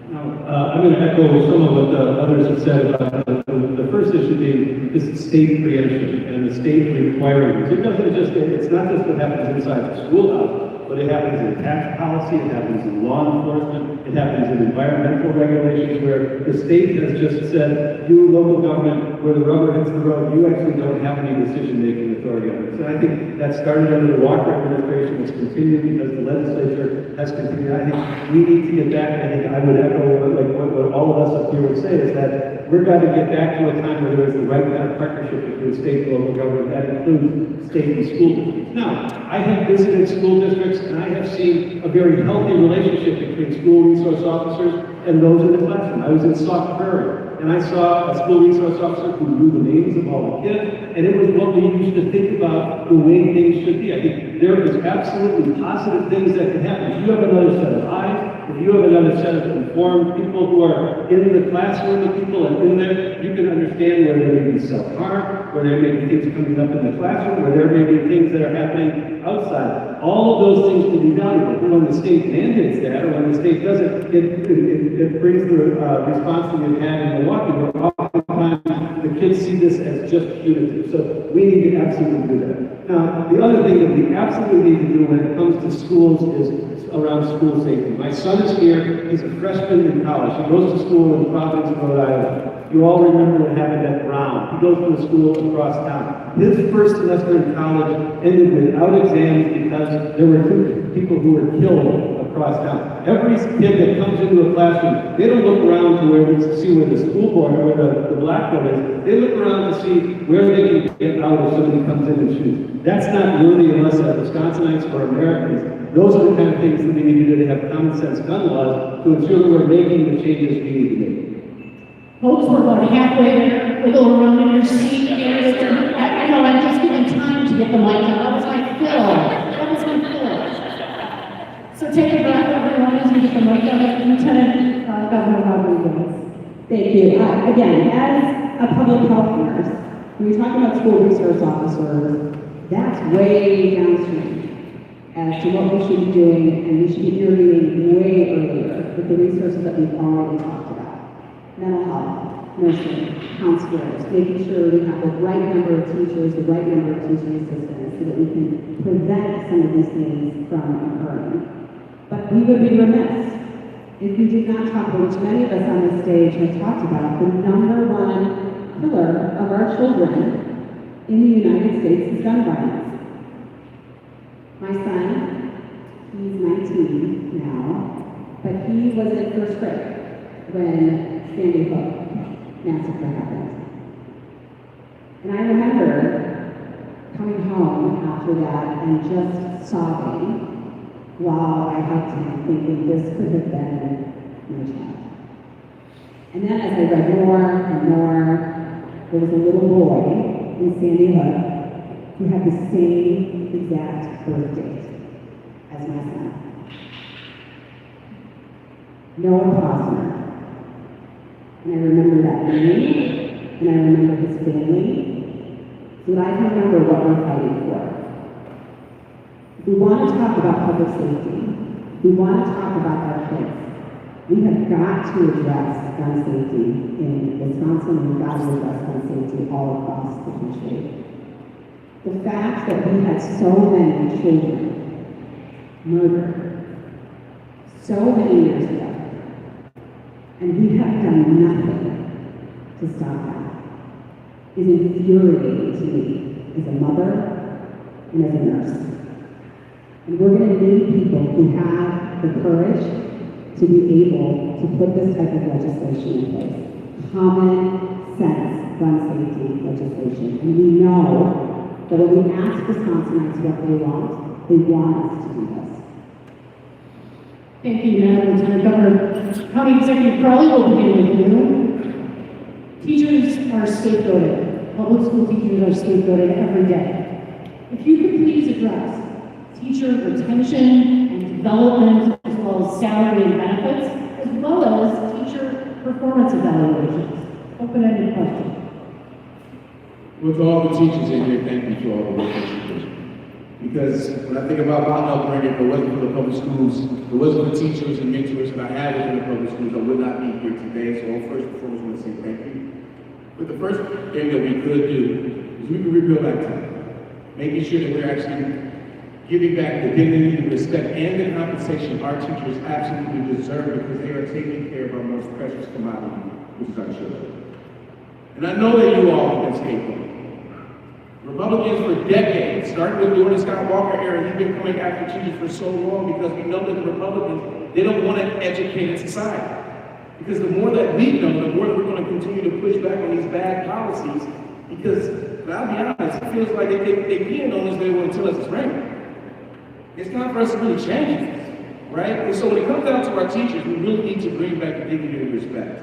I'm going to echo some of what others have said about the first issue being this state preemption and the state requiring this. It's not just what happens inside the schoolhouse, but it happens in tax policy, it happens in law enforcement, it happens in environmental regulations where the state has just said, you local government, where the rubber hits the road, you actually don't have any decision-making authority on it. So I think that started under the Walker administration, it's continued because the legislature has continued. I think we need to get back, I think I would echo what all of us up here would say is that we're going to get back to a time where there is the right kind of partnership between state and local government. That includes state and school districts. Now, I have visited school districts and I have seen a very healthy relationship between school resource officers and those in the classroom. I was in Sauk Prairie and I saw a school resource officer who knew the names of all the kids, and it was what we used to think about the way things should be. I think there is absolutely positive things that can happen. If you have another set of eyes, if you have another set of informed people who are in the classroom, the people and in there, you can understand where there may be self-harm, where there may be things coming up in the classroom, where there may be things that are happening outside. All of those things can be valuable. And when the state mandates that, or when the state does it, it brings the response that we've had in Milwaukee, where oftentimes the kids see this as just punitive. So we need to absolutely do that. Now, the other thing that we absolutely need to do when it comes to schools is around school safety. My son is here, he's a freshman in college. He goes to school in Providence, Rhode Island. You all remember what happened at Brown. He goes to a school across town. His first semester in college ended without exams because there were 2 people who were killed across town. Every kid that comes into a classroom, they don't look around to see where the school board or where the blackboard is. They look around to see where they can get out if somebody comes in and shoots. That's not worthy of us as Wisconsinites or Americans. Those are the kind of things that we need to do to have common sense gun laws to ensure that we're making the changes we need to make. Folks, we're about halfway there. Wiggle around in your seat. I'm just giving time to get the mic out. That was my fill. So take a breath, everyone, as we get the mic out. Lieutenant Governor Rodriguez. Thank you. Again, as a public health nurse, when you're talking about school resource officers, that's way downstream as to what we should be doing, and we should be intervening way earlier with the resources that we've already talked about. Mental health, nursing, counselors, making sure we have the right number of teachers, the right number of teaching assistants, so that we can prevent some of these things from occurring. But we would be remiss if we did not talk about, which many of us on this stage have talked about, the #1 killer of our children in the United States is gun violence. My son, he's 19 now, but he was in first grade when Sandy Hook massacre happened. And I remember coming home after that and just sobbing while I hugged him, thinking this could have been my child. And then as I read more and more, there was a little boy in Sandy Hook who had the same exact birth date as my son. Noah Posner. And I remember that name, and I remember his family, so that I can remember what we're fighting for. If we want to talk about public safety, we want to talk about our kids, we have got to address gun safety in Wisconsin, we've got to address gun safety all across the country. The fact that we had so many children murdered so many years ago, and we have done nothing to stop that, is infuriating to me as a mother and as a nurse. And we're going to need people who have the courage to be able to put this type of legislation in place. Common sense gun safety legislation. And we know that when we ask Wisconsinites what they want us to do this. Thank you, Madam Lieutenant Governor. County Executive Crowley will begin with you. Teachers are scapegoated. Public school teachers are scapegoated every day. If you could please address teacher retention and development, as well as salary and benefits, as well as teacher performance evaluations. Open-ended question. Well, to all the teachers in here, thank you for all the work that you do. Because when I think about my upbringing, if it wasn't for the public schools, if it wasn't for the teachers and mentors that I had within the public schools, I would not be here today. So first and foremost, I want to say thank you. But the first thing that we could do is we can rebuild our time, making sure that we're actually giving back the dignity, the respect, and the compensation our teachers absolutely deserve because they are taking care of our most precious commodity, which is our children. And I know that you all have been scapegoated. Republicans for decades, starting with during the Scott Walker era, he's been coming after teachers for so long because we know that the Republicans, they don't want an educated society. Because the more that we know, the more that we're going to continue to push back on these bad policies because, I'll be honest, it feels like they peeing on us, they want to tell us it's raining. It's time for us to really change this, right? And so when it comes down to our teachers, we really need to bring back the dignity and respect.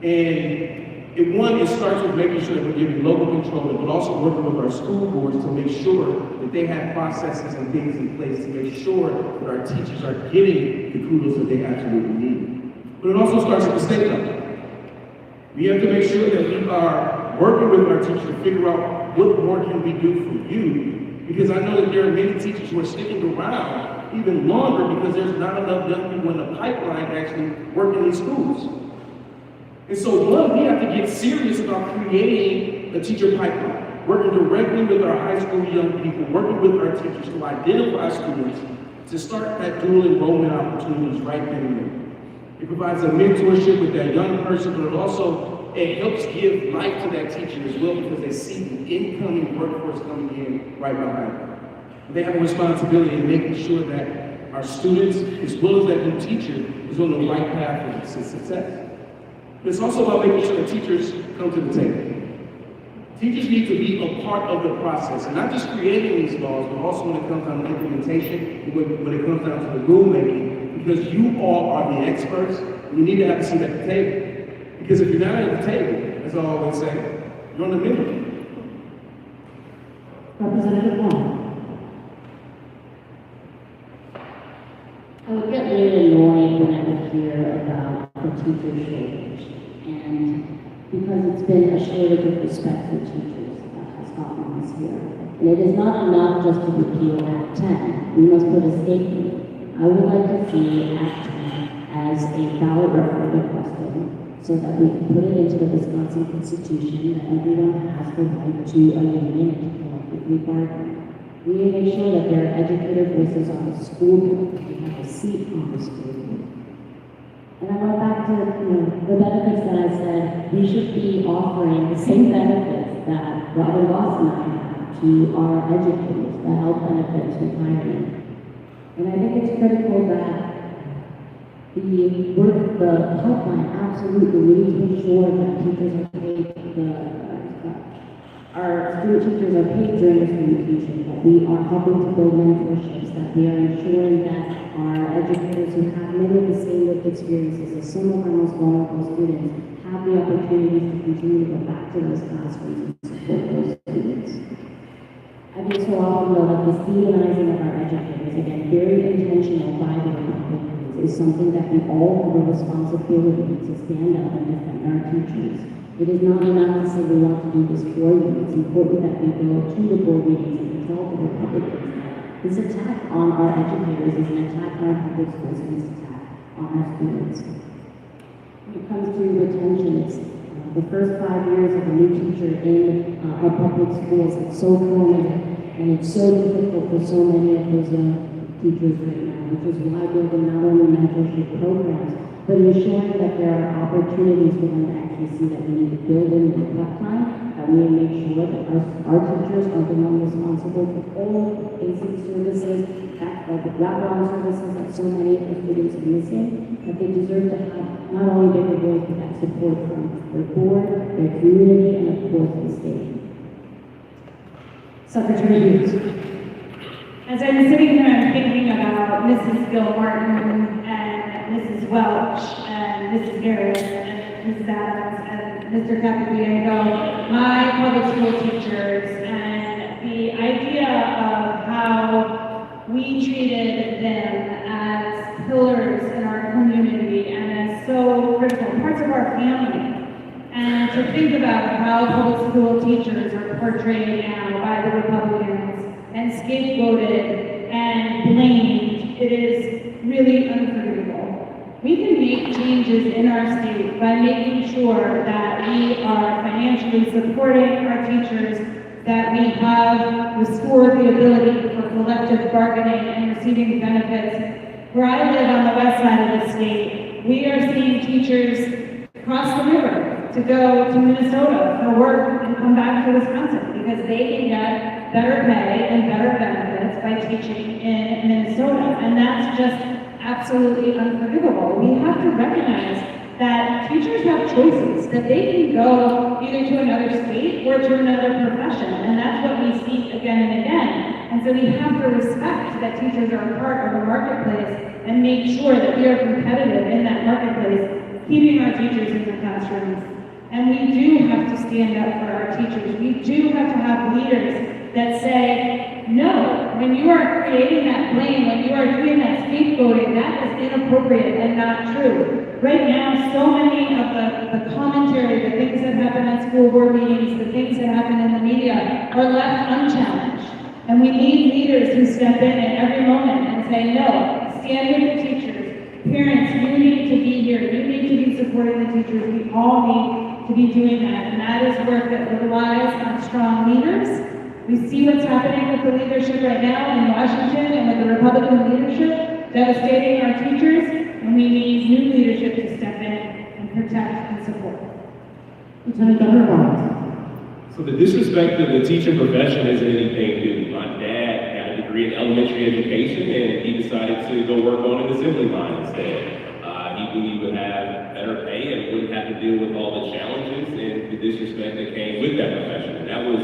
And it starts with making sure that we're giving local control, but also working with our school boards to make sure that they have processes and things in place to make sure that our teachers are getting the kudos that they absolutely need. But it also starts at the state level. We have to make sure that we are working with our teachers to figure out what more can we do for you, because I know that there are many teachers who are sticking around even longer because there's not enough young people in the pipeline to actually work in these schools. And so, one, we have to get serious about creating a teacher pipeline, working directly with our high school young people, working with our teachers to identify students, to start that dual enrollment opportunities right then and there. It provides a mentorship with that young person, but it helps give life to that teacher as well because they see the incoming workforce coming in right behind them. They have a responsibility in making sure that our students, as well as that new teacher, is on the right path to success. But it's also about making sure that teachers come to the table. Teachers need to be a part of the process, and not just creating these laws, but also when it comes down to implementation, when it comes down to the rulemaking, because you all are the experts, and you need to have a seat at the table. Because if you're not at the table, as I always say, you're on the middle. Representative Wong. I would get really annoyed when I would hear about the teacher shortage. And because it's been a shortage of respect for teachers that has gotten us here. And it is not enough just to repeal Act 10. We must put a stake in it. I would like to see Act 10 as a ballot referendum question so that we can put it into the Wisconsin Constitution that everyone has the right to a union and to collectively bargain. We need to make sure that there are educator voices on the school board, that we have a seat on the school board. And I went back to the benefits that I said we should be offering the same benefits that Robin Ross and I have to our educators, the health benefits, retirement. And I think it's critical that the pipeline absolutely, we need to make sure that teachers are paid, our student teachers are paid during this communication, that we are helping to build mentorships, that we are ensuring that our educators who have many of the same lived experiences as some of our most vulnerable students have the opportunities to continue to go back to those classrooms and support those students. I think so often though that this demonizing of our educators, again, very intentional by the Republicans, is something that we all have a responsibility to stand up and defend our teachers. It is not enough to say we want to do this for you. It's important that we go to the board meetings and tell the Republicans that this attack on our educators is an attack on our public schools and it's an attack on our students. When it comes to retention, it's the first 5 years of a new teacher in our public schools. It's so formative and it's so difficult for so many of those young teachers right now, which is why we're doing not only mentorship programs, but ensuring that there are opportunities for them to actually see that we need to build in the prep time, that we need to make sure that our teachers are the ones responsible for all basic services that like the wraparound services that so many of the students are missing, that they deserve to have not only bigger voice, but that support from their board, their community, and of course the state. Secretary Hughes. As I'm sitting here, I'm thinking about Mrs. Bill Martin and Mrs. Welch and Mrs. Harris and Mrs. Adams and Mr. Capigliano, my public school teachers, and the idea of how we treated them as pillars in our community and as so critical parts of our family. And to think about how public school teachers are portrayed now by the Republicans and scapegoated and blamed, it is really unforgivable. We can make changes in our state by making sure that we are financially supporting our teachers, that we have restored the ability for collective bargaining and receiving benefits. Where I live on the west side of the state, we are seeing teachers cross the river to go to Minnesota for work and come back to Wisconsin because they can get better pay and better benefits by teaching in Minnesota. And that's just absolutely unforgivable. We have to recognize that teachers have choices, that they can go either to another state or to another profession. And that's what we see again and again. And so we have to respect that teachers are a part of the marketplace and make sure that we are competitive in that marketplace, keeping our teachers in the classrooms. And we do have to stand up for our teachers. We do have to have leaders that say, no, when you are creating that blame, when you are doing that scapegoating, that is inappropriate and not true. Right now, so many of the commentary, the things that happen at school board meetings, the things that happen in the media are left unchallenged. And we need leaders who step in at every moment and say, no, stand with the teachers. Parents, you need to be here. You need to be supporting the teachers. We all need to be doing that. And that is work that relies on strong leaders. We see what's happening with the leadership right now in Washington and with the Republican leadership devastating our teachers, and we need new leadership to step in and protect and support. Lieutenant Governor Barnes. So the disrespect of the teaching profession isn't anything new. My dad had a degree in elementary education, and he decided to go work on an assembly line instead. He knew he would have better pay and wouldn't have to deal with all the challenges and the disrespect that came with that profession. And that was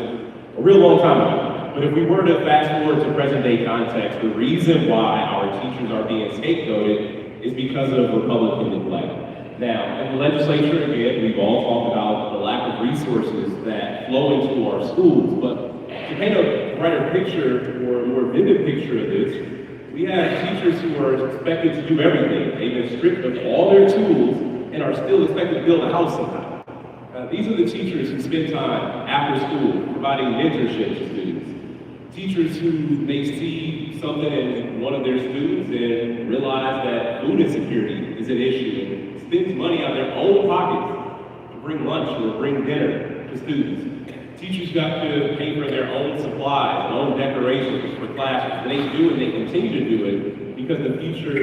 a real long time ago. But if we were to fast forward to present day context, the reason why our teachers are being scapegoated is because of Republican neglect. Now, in the legislature, again, we've all talked about the lack of resources that flow into our schools, but to paint a brighter picture or a more vivid picture of this, we have teachers who are expected to do everything. They've been stripped of all their tools and are still expected to build a house somehow. These are the teachers who spend time after school providing mentorship to students. Teachers who may see something in one of their students and realize that food insecurity is an issue and spends money out of their own pockets to bring lunch or bring dinner to students. Teachers got to pay for their own supplies and own decorations for classes. And they do and they continue to do it because the future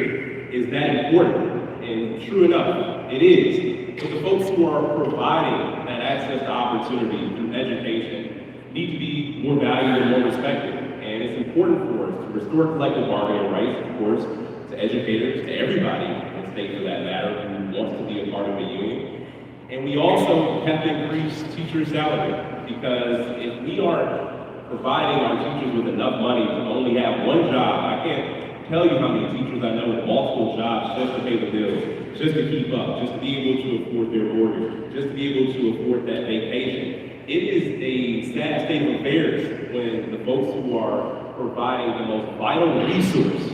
is that important. And true enough, it is. But the folks who are providing that access to opportunity through education need to be more valued and more respected. And it's important for us to restore collective bargaining rights, of course, to educators, to everybody in the state for that matter, who wants to be a part of a union. And we also have to increase teacher salary, because if we aren't providing our teachers with enough money to only have one job, I can't tell you how many teachers I know with multiple jobs just to pay the bills, just to keep up, just to be able to afford their mortgage, just to be able to afford that vacation. It is a sad state of affairs when the folks who are providing the most vital resource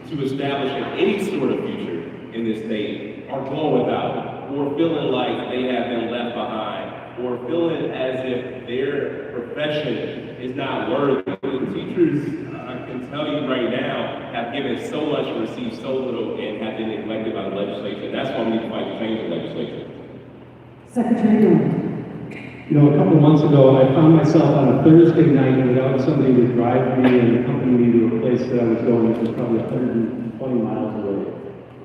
to establishing any sort of future in this state are going without, or feeling like they have been left behind, or feeling as if their profession is not worthy. The teachers, I can tell you right now, have given so much and received so little and have been neglected by the legislature. That's why we need to fight to change the legislature. Secretary Grant. You know, a couple of months ago, I found myself on a Thursday night without somebody to drive me and accompany me to a place that I was going, which was probably 120 miles away.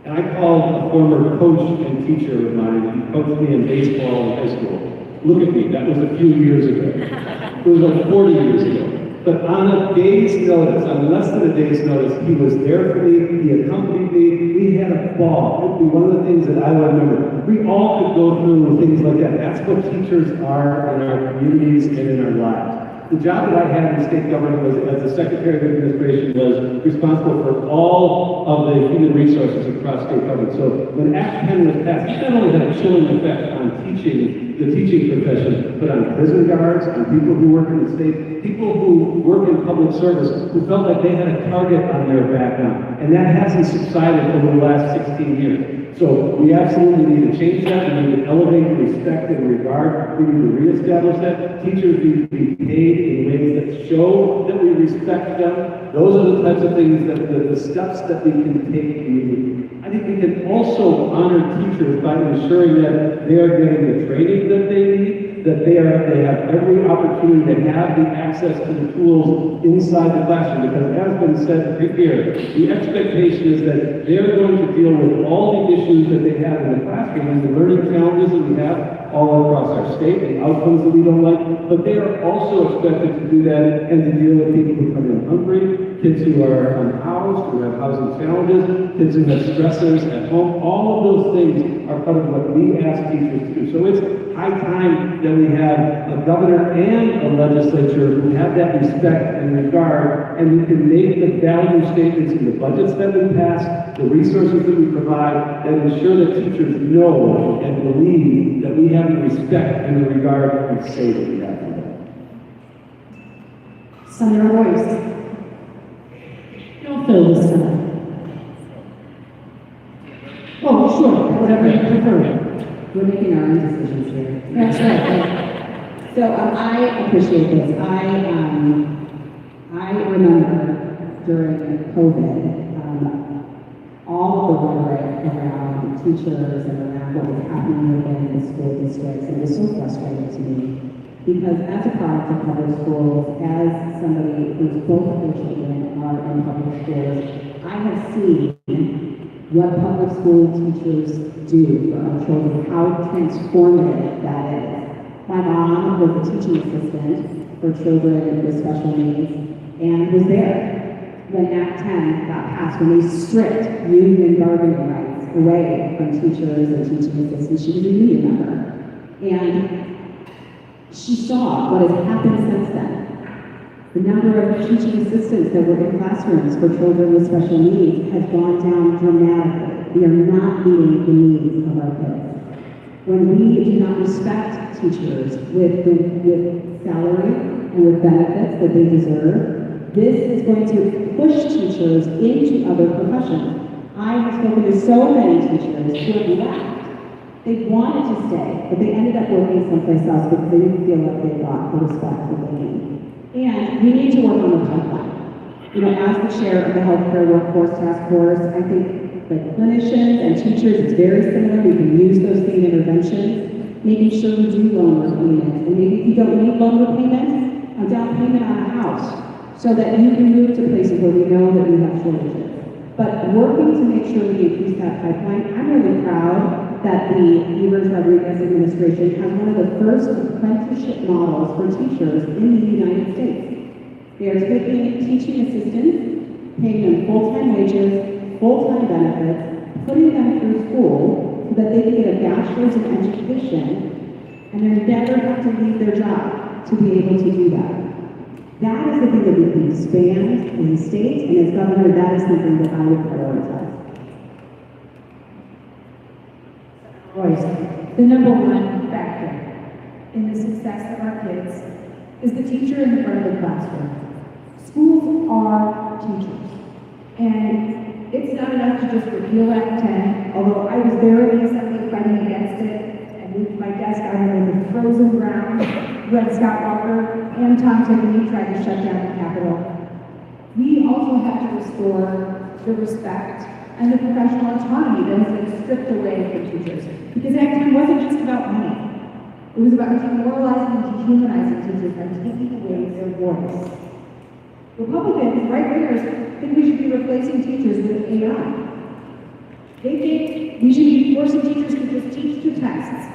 And I called a former coach and teacher of mine who coached me in baseball in high school. Look at me, that was a few years ago. It was like 40 years ago. But on a day's notice, on less than a day's notice, he was there for me, he accompanied me, we had a ball. It would be one of the things that I would remember. We all could go through things like that. That's what teachers are in our communities and in our lives. The job that I had in state government was, as the Secretary of Administration, was responsible for all of the human resources across state government. So when Act 10 was passed, it not only had a chilling effect on the teaching profession, but on prison guards, on people who work in the state, people who work in public service, who felt like they had a target on their back now. And that hasn't subsided over the last 16 years. So we absolutely need to change that. We need to elevate respect and regard. We need to reestablish that. Teachers need to be paid in ways that show that we respect them. Those are the types of things that the steps that we can take immediately. I think we can also honor teachers by ensuring that they are getting the training that they need, that they have every opportunity to have the access to the tools inside the classroom. Because as has been said here, the expectation is that they're going to deal with all the issues that they have in the classroom and the learning challenges that we have all across our state, the outcomes that we don't like, but they are also expected to do that and to deal with people who come in hungry, kids who are unhoused, who have housing challenges, kids who have stressors at home. All of those things are part of what we ask teachers to do. So it's high time that we have a governor and a legislature who have that respect and regard, and we can make the value statements in the budgets that we pass, the resources that we provide, that ensure that teachers know and believe that we have the respect and the regard and say that we have for them. Senator Royce. Don't fill this time. Oh, sure, whatever you prefer. We're making our own decisions here. That's right. So I appreciate this. I remember during COVID, all of the rhetoric around teachers and around what was happening within the school districts, and it was so frustrating to me. Because as a product of public schools, as somebody whose both of their children are in public schools, I have seen what public school teachers do for our children, how transformative that is. My mom was a teaching assistant for children with special needs and was there when Act 10 got passed, when they stripped union bargaining rights away from teachers and teaching assistants. She was a union member. And she saw what has happened since then. The number of teaching assistants that were in classrooms for children with special needs has gone down dramatically. We are not meeting the needs of our kids. When we do not respect teachers with salary and with benefits that they deserve, this is going to push teachers into other professions. I have spoken to so many teachers who have left. They wanted to stay, but they ended up working someplace else because they didn't feel like they got the respect that they need. And we need to work on the pipeline. You know, as the chair of the Healthcare Workforce Task Force, I think that clinicians and teachers, it's very similar. We can use those same interventions, making sure we do loan repayment. And maybe if you don't need loan repayment, a down payment on a house, so that you can move to places where we know that we have shortages. But working to make sure we increase that pipeline, I'm really proud that the Evers-Rodriguez administration has one of the first apprenticeship models for teachers in the United States. They are taking teaching assistants, paying them full-time wages, full-time benefits, putting them through school so that they can get a bachelor's in education and then never have to leave their job to be able to do that. That is the thing that we can expand in the state, and as governor, that is something that I would prioritize. Royce, the number one factor in the success of our kids is the teacher in the front of the classroom. Schools are teachers, and it's not enough to just repeal Act 10, although I was there in the assembly fighting against it, and moved my desk out of the frozen ground when Scott Walker and Tom Tiffany tried to shut down the Capitol. We also have to restore the respect and the professional autonomy that has been stripped away from teachers. Because Act 10 wasn't just about money. It was about demoralizing and dehumanizing teachers and taking away their voice. Republicans, right-wingers, think we should be replacing teachers with AI. They think we should be forcing teachers to just teach to tests.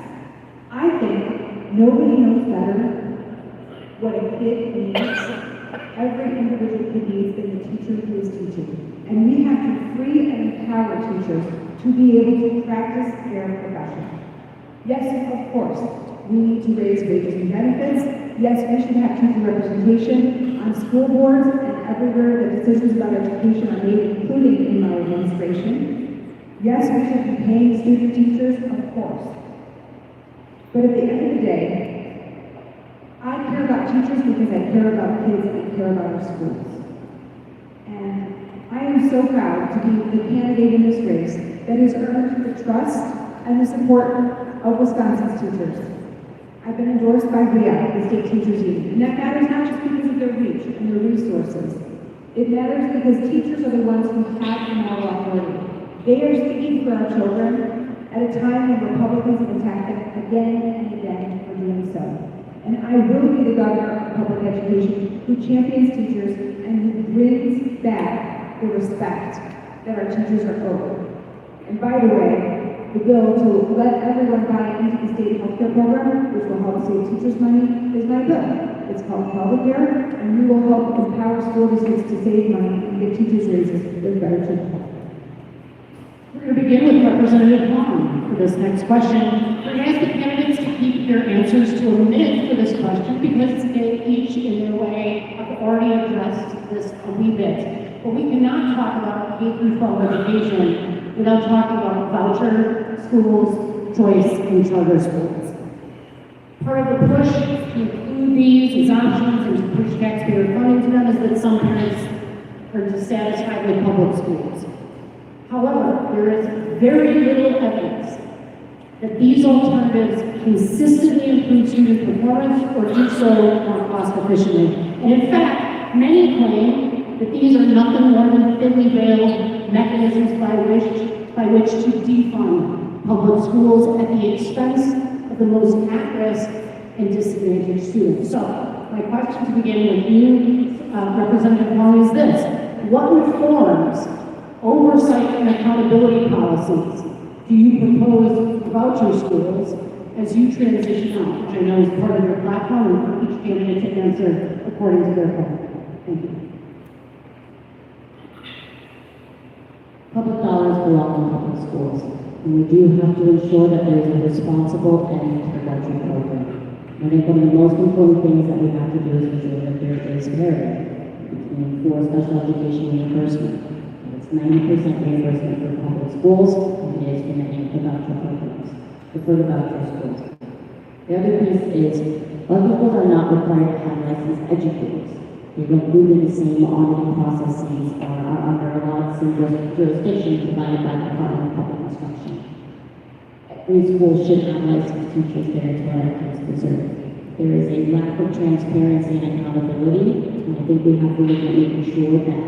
I think nobody knows better what a kid needs every individual kid needs than the teacher who is teaching. And we have to free and empower teachers to be able to practice their profession. Yes, of course, we need to raise wages and benefits. Yes, we should have teacher representation on school boards and everywhere that decisions about education are made, including in my administration. Yes, we should be paying student teachers, of course. But at the end of the day, I care about teachers because I care about kids and I care about our schools. And I am so proud to be the candidate in this race that has earned the trust and the support of Wisconsin's teachers. I've been endorsed by RIA, the state teachers union, and that matters not just because of their reach and their resources. It matters because teachers are the ones who have the moral authority. They are speaking for our children at a time when Republicans have attacked them again and again for doing so. And I will be the governor of public education who champions teachers and who brings back the respect that our teachers are owed. And by the way, the bill to let everyone buy into the state healthcare program, which will help save teachers money, is my bill. It's called Care, and we will help empower school districts to save money and get teachers raises with better teachers. We're going to begin with Representative Long for this next question. We're going to ask the candidates to keep their answers to a minute for this question because they each in their way have already addressed this a wee bit. But we cannot talk about K-12 education without talking about voucher schools, choice, and charter schools. Part of the push to include these as options and to push taxpayer funding to them is that some parents are dissatisfied with public schools. However, there is very little evidence that these alternatives consistently improve student performance or do so more cost efficiently. And in fact, many claim that these are nothing more than thinly veiled mechanisms by which to defund public schools at the expense of the most at-risk and disadvantaged students. So, my question to begin with you, Representative Long, is this: what reforms, oversight, and accountability policies do you propose for voucher schools as you transition out, which I know is part of your platform, and for each candidate to answer according to their plan? Thank you. Public dollars belong in public schools, and we do have to ensure that there is a responsible end to the voucher program. I think one of the most important things that we have to do is ensure that there is parity for special education reimbursement. It's 90% reimbursement for public schools, and it is for many of the voucher programs, for the voucher schools. The other piece is, other schools are not required to have licensed educators. They don't move in the same auditing processes or are under a lot of same jurisdiction provided by the Department of Public Instruction. Every school should have licensed teachers there to our kids deserve. There is a lack of transparency and accountability, and I think we have to look at making sure that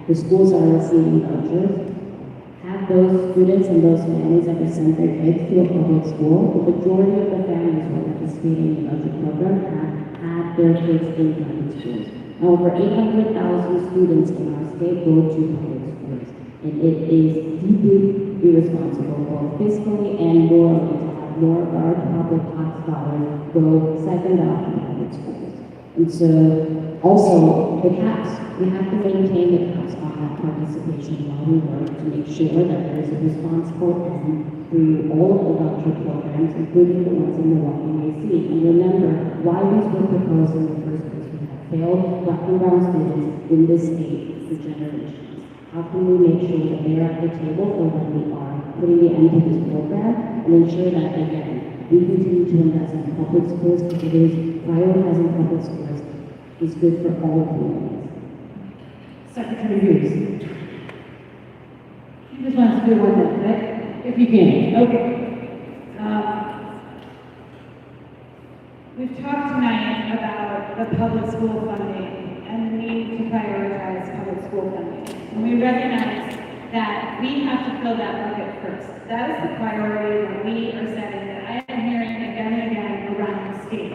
the schools are receiving vouchers, have those students and those families that have sent their kids to a public school. The majority of the families who are participating in the voucher program have had their kids in private schools. Over 800,000 students in our state go to public schools, and it is deeply irresponsible, both fiscally and morally, to have more of our public tax dollars go second out to public schools. And so, also, the caps. We have to maintain the caps on that participation while we work to make sure that there is a responsible end through all of the voucher programs, including the ones in Milwaukee and AC. And remember why these were proposed in the first place. Failed Black and brown students in this state for generations. How can we make sure that they're at the table for when we are putting the end to this program and ensure that, again, we continue to invest in public schools because it is prioritizing public schools is good for all communities. Secretary Hughes. You just want to do one minute, right? If you can. Okay. We've talked tonight about the public school funding and the need to prioritize public school funding. And we recognize that we have to fill that bucket first. That is the priority that we are setting, that I am hearing again and again around the state.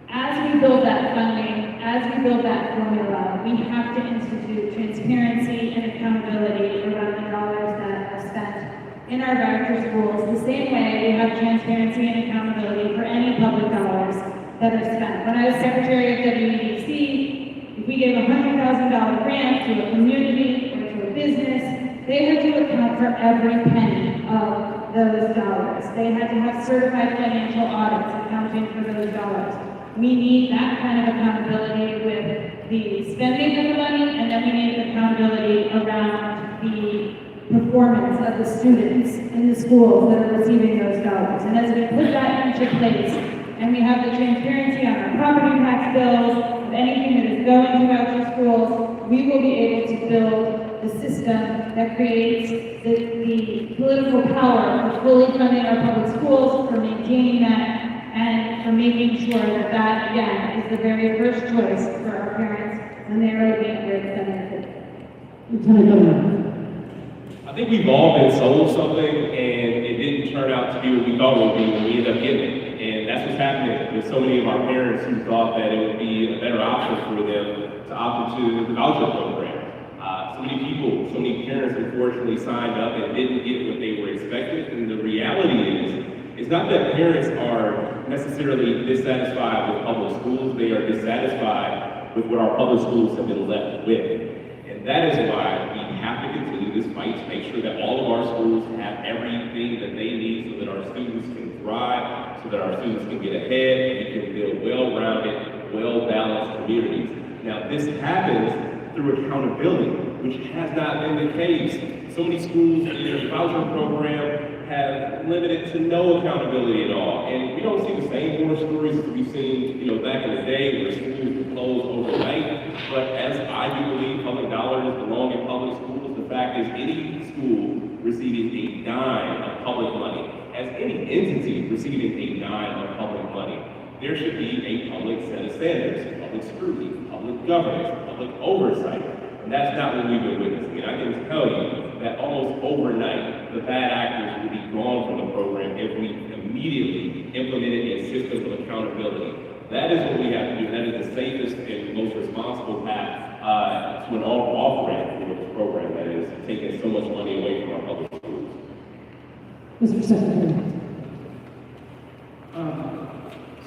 As we build that funding, as we build that formula, we have to institute transparency and accountability around the dollars that are spent in our voucher schools, the same way we have transparency and accountability for any public dollars that are spent. When I was Secretary of WEDC, if we gave a $100,000 grant to a community or to a business, they had to account for every penny of those dollars. They had to have certified financial audits accounting for those dollars. We need that kind of accountability with the spending of the money, and then we need accountability around the performance of the students in the schools that are receiving those dollars. And as we put that into place, and we have the transparency on our property tax bills, of anything that is going to voucher schools, we will be able to build the system that creates the political power for fully funding our public schools, for maintaining that, and for making sure that that, again, is the very first choice for our parents when they are looking at where to send their kids. Lieutenant Governor. I think we've all been sold something and it didn't turn out to be what we thought it would be when we ended up getting it. And that's what's happening with so many of our parents who thought that it would be a better option for them to opt into the voucher program. So many people, so many parents unfortunately signed up and didn't get what they were expecting. And the reality is, it's not that parents are necessarily dissatisfied with public schools, they are dissatisfied with what our public schools have been left with. And that is why we have to continue this fight to make sure that all of our schools have everything that they need so that our students can thrive, so that our students can get ahead, and we can build well-rounded, well-balanced communities. Now, this happens through accountability, which has not been the case. So many schools in the voucher program have limited to no accountability at all. And we don't see the same horror stories as we've seen, back in the day where schools were closed overnight. But as I do believe public dollars belong in public schools, the fact is any school receiving a dime of public money, as any entity receiving a dime of public money, there should be a public set of standards, public scrutiny, public governance, public oversight. And that's not what we've been witnessing. And I can tell you that almost overnight, the bad actors will be gone from the program if we immediately implemented a system of accountability. That is what we have to do. That is the safest and most responsible path to an off-ramp for this program that is taking so much money away from our public schools. Mr. Secretary.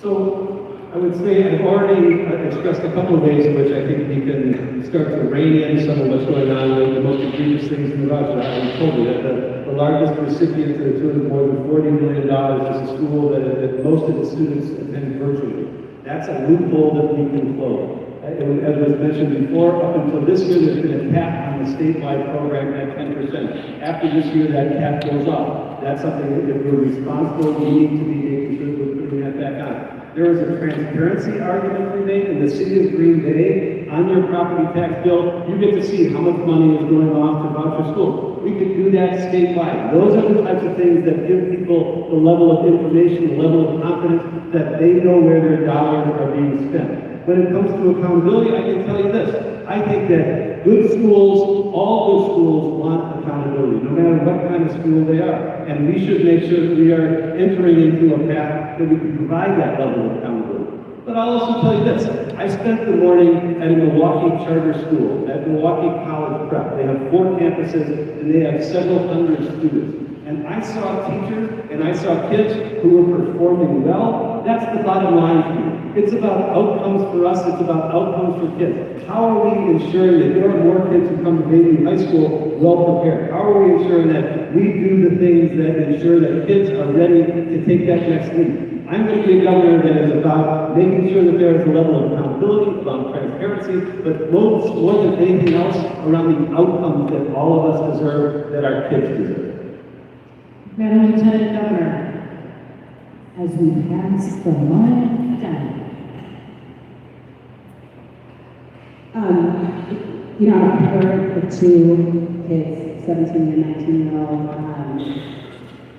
So I would say I've already expressed a couple of ways in which I think we can start to rein in some of what's going on, the most egregious things in the voucher. I told you that the largest recipient to the tune of more than $40 million is a school that most of the students attend virtually. That's a loophole that we can close. As was mentioned before, up until this year, there's been a cap on the statewide program at 10%. After this year, that cap goes up. That's something that if we're responsible, we need to be making sure we're putting that back on. There is a transparency argument we made in the city of Green Bay. On your property tax bill, you get to see how much money is going off to voucher schools. We could do that statewide. Those are the types of things that give people the level of information, the level of confidence that they know where their dollars are being spent. When it comes to accountability, I can tell you this. I think that good schools, all good schools want accountability, no matter what kind of school they are. And we should make sure that we are entering into a path that we can provide that level of accountability. But I'll also tell you this. I spent the morning at a Milwaukee charter school, at Milwaukee College Prep. They have 4 campuses and they have several hundred students. And I saw teachers and I saw kids who were performing well. That's the bottom line for me. It's about outcomes for us, it's about outcomes for kids. How are we ensuring that there are more kids who come to Bayview High School well prepared? How are we ensuring that we do the things that ensure that kids are ready to take that next leap? I'm going to be a governor that is about making sure that there is a level of accountability, about transparency, but more than anything else, around the outcomes that all of us deserve, that our kids deserve. Madam Lieutenant Governor, as we pass the mic down. I've heard the 2 kids, 17 and 19-year-old,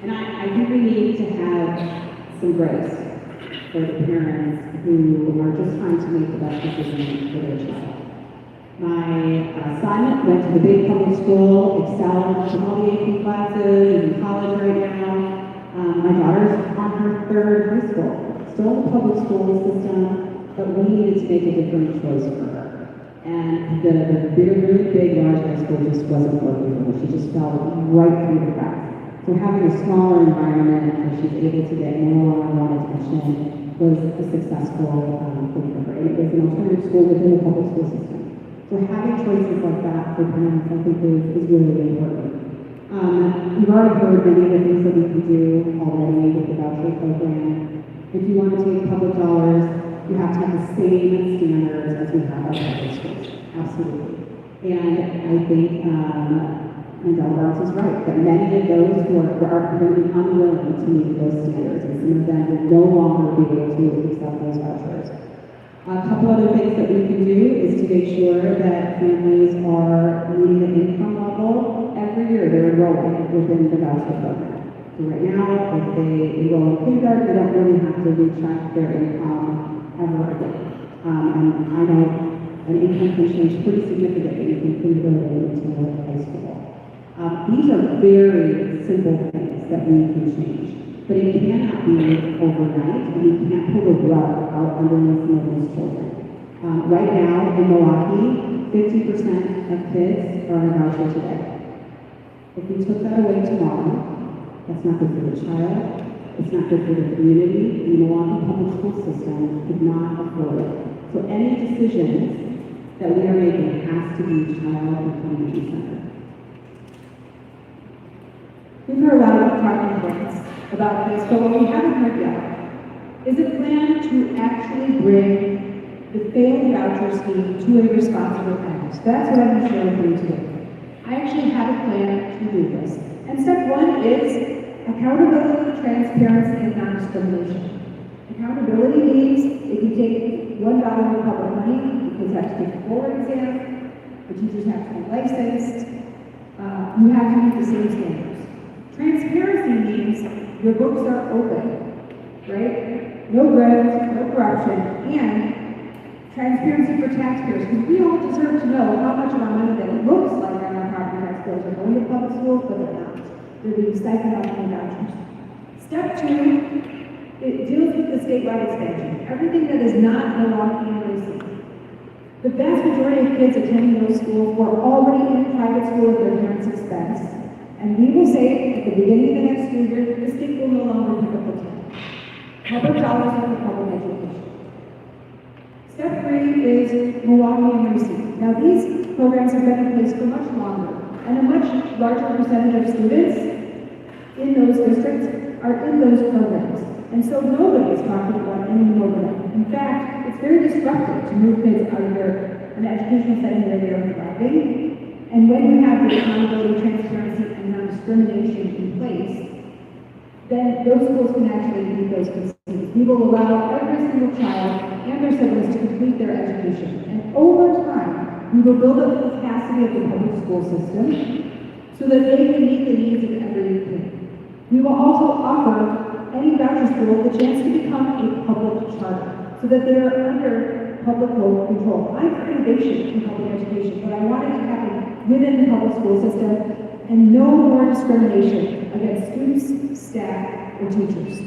and I think we need to have some grace for the parents who are just trying to make the best decision for their child. My son went to the big public school, excelled in all the AP classes, in college right now. My daughter's on her 3rd high school, still in the public school system, but we needed to make a different choice for her. And the really big, large high school just wasn't working for her. She just fell right through the cracks. So having a smaller environment where she's able to get more one-on-one attention was a successful thing for her. And it was an alternative school within the public school system. So having choices like that for parents, I think is really important. You've already heard many of the things that we can do already with the voucher program. If you want to take public dollars, you have to have the same standards as we have our public schools. Absolutely. And I think Mandela Barnes is right, that many of those who are going to be unwilling to meet those standards, and some of them will no longer be able to accept those vouchers. A couple other things that we can do is to make sure that families are meeting the income level. Every year they're enrolling within the voucher program. So right now, if they enroll in kindergarten, they don't really have to recheck their income ever again. And I know an income can change pretty significantly from kindergarten until high school. These are very simple things that we can change. But it cannot be overnight, and you can't pull the rug out underneath some of those children. Right now in Milwaukee, 50% of kids are on a voucher today. If we took that away tomorrow, that's not good for the child, it's not good for the community, and the Milwaukee public school system could not afford it. So any decisions that we are making has to be child and community centered. We've heard a lot of talking points about this, but what we haven't heard yet is a plan to actually bring the failed voucher scheme to a responsible end. So that's what I'm going to share with you today. I actually have a plan to do this. And step one is accountability, transparency, and non-discrimination. Accountability means if you take $1 of public money, because you have to take a board exam, the teachers have to be licensed, you have to meet the same standards. Transparency means your books are open, right? No grants, no corruption, and transparency for taxpayers, because we all deserve to know how much of our money that it looks like on our property tax bills are going to public schools, but they're not. They're being siphoned off in vouchers. Step two, it deals with the statewide expansion. Everything that is not Milwaukee and Lacey. The vast majority of kids attending those schools were already in private school at their parents' expense. And we will say at the beginning of the next school year, the state will no longer pick up the tab. Public dollars are for public education. Step three is Milwaukee and Lacey. Now these programs have been in place for much longer, and a much larger percentage of students in those districts are in those programs. And so nobody is talking about any more of them. In fact, it's very disruptive to move kids out of an educational setting where they are thriving. And when you have the accountability, transparency, and non-discrimination in place, then those schools can actually meet those conditions. We will allow every single child and their siblings to complete their education. And over time, we will build up the capacity of the public school system so that they can meet the needs of every kid. We will also offer any voucher school the chance to become a public charter so that they are under public control. I'm for innovation in public education, but I want it to happen within the public school system and no more discrimination against students, staff, or teachers.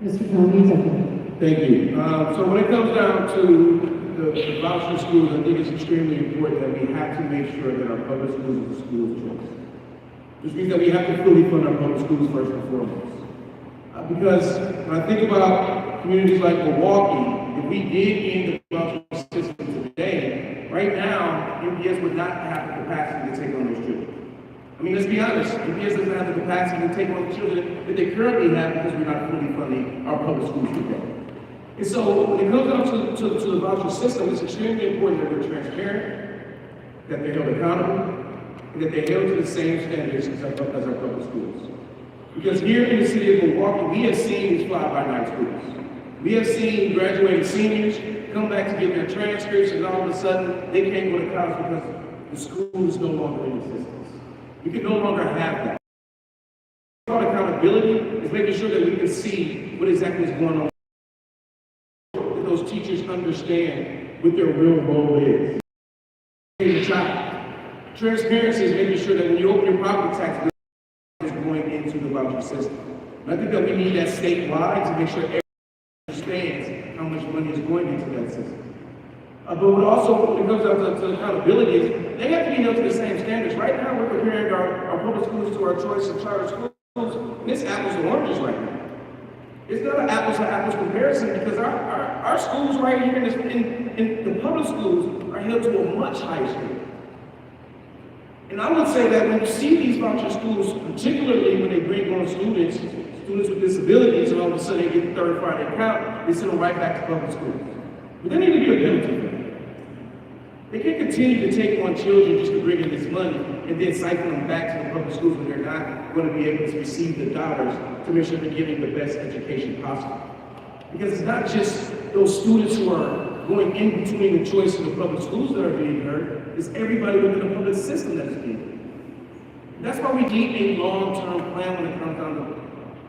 Mr. Tony, Thank you. So when it comes down to the voucher schools, I think it's extremely important that we have to make sure that our public schools are the school of choice. Which means that we have to fully fund our public schools first and foremost. Because when I think about communities like Milwaukee, if we did end the voucher system today, right now, MPS would not have the capacity to take on those children. I mean, let's be honest, MPS doesn't have the capacity to take on the children that they currently have because we're not fully funding our public schools today. And so when it comes down to the voucher system, it's extremely important that we're transparent, that they're held accountable, and that they're held to the same standards as our public schools. Because here in the city of Milwaukee, we have seen these fly-by-night schools. We have seen graduating seniors come back to get their transcripts, and all of a sudden, they can't go to college because the school is no longer in existence. We can no longer have that. Accountability is making sure that we can see what exactly is going on. That those teachers understand what their real role is. The child. Transparency is making sure that when you open your property tax, it's going into the voucher system. And I think that we need that statewide to make sure everyone understands how much money is going into that system. But what also, when it comes down to accountability, is they have to be held to the same standards. Right now, we're comparing our public schools to our choice of charter schools, and it's apples and oranges right now. It's not an apples to apples comparison because our schools right here in the public schools are held to a much higher standard. And I would say that when you see these voucher schools, particularly when they bring on students with disabilities, and all of a sudden they get the third Friday count, they send them right back to public school. But there need to be a penalty for that. They can't continue to take on children just to bring in this money and then siphon them back to the public schools when they're not going to be able to receive the dollars to make sure they're getting the best education possible. Because it's not just those students who are going in between the choice of the public schools that are being hurt, it's everybody within the public system that is being hurt. That's why we need a long-term plan when it comes down to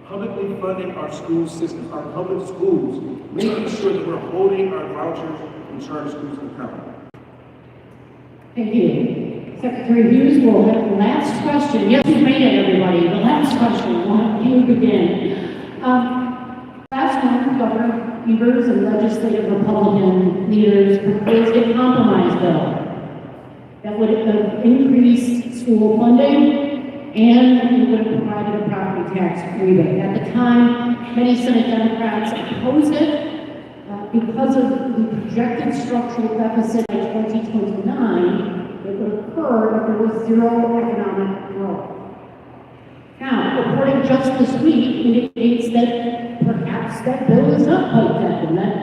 publicly funding our school systems, our public schools, making sure that we're holding our vouchers and charter schools accountable. Thank you. Secretary Hughes will have the last question. Yes, we made it, everybody. The last question. We'll have you begin. Last month, Governor Evers and legislative Republican leaders proposed a compromise bill that would have increased school funding and would have provided a property tax rebate. At the time, many Senate Democrats opposed it because of the projected structural deficit by 2029 that would occur if there was zero economic growth. Now, reporting just this week indicates that perhaps that bill is not quite dead and that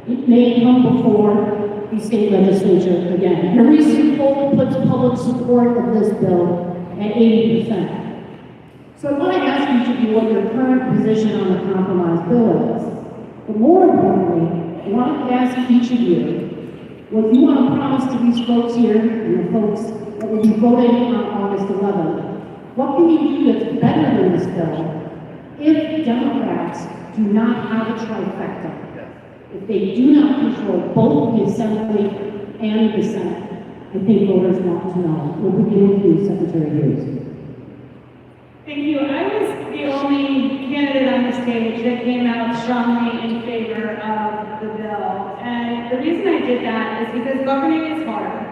it may come before the state legislature again. A recent poll puts public support of this bill at 80%. So I want to ask each of you what your current position on the compromise bill is. But more importantly, I want to ask each of you what you want to promise to these folks here and the folks that will be voting on August 11th. What can you do that's better than this bill if Democrats do not have a trifecta? If they do not control both the Assembly and the Senate? I think voters want to know. We'll begin with you, Secretary Hughes. Thank you. I was the only candidate on the stage that came out strongly in favor of the bill. And the reason I did that is because governing is hard.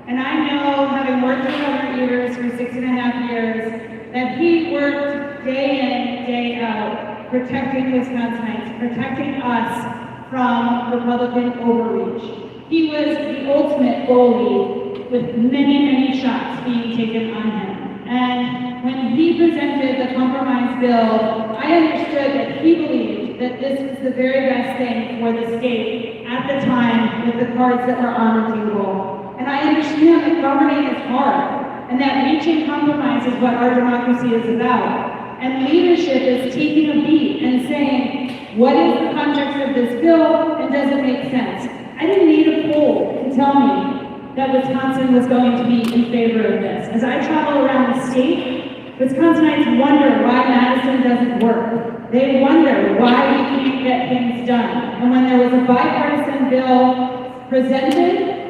And I know, having worked with Governor Evers for 6.5 years, that he worked day in, day out, protecting Wisconsinites, protecting us from Republican overreach. He was the ultimate goalie with many, many shots being taken on him. And when he presented the compromise bill, I understood that he believed that this was the very best thing for the state at the time with the cards that were on the table. And I understand that governing is hard, and that reaching compromise is what our democracy is about. And leadership is taking a beat and saying, what is the context of this bill, and does it make sense? I didn't need a poll to tell me that Wisconsin was going to be in favor of this. As I travel around the state, Wisconsinites wonder why Madison doesn't work. They wonder why we can't get things done. And when there was a bipartisan bill presented,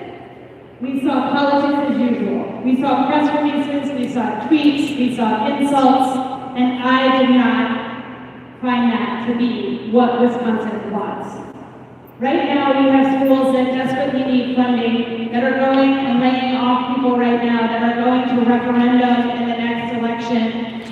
we saw politics as usual. We saw press releases, we saw tweets, we saw insults, and I did not find that to be what Wisconsin was. Right now, we have schools that desperately need funding, that are going and laying off people right now, that are going to a referendum in the next election.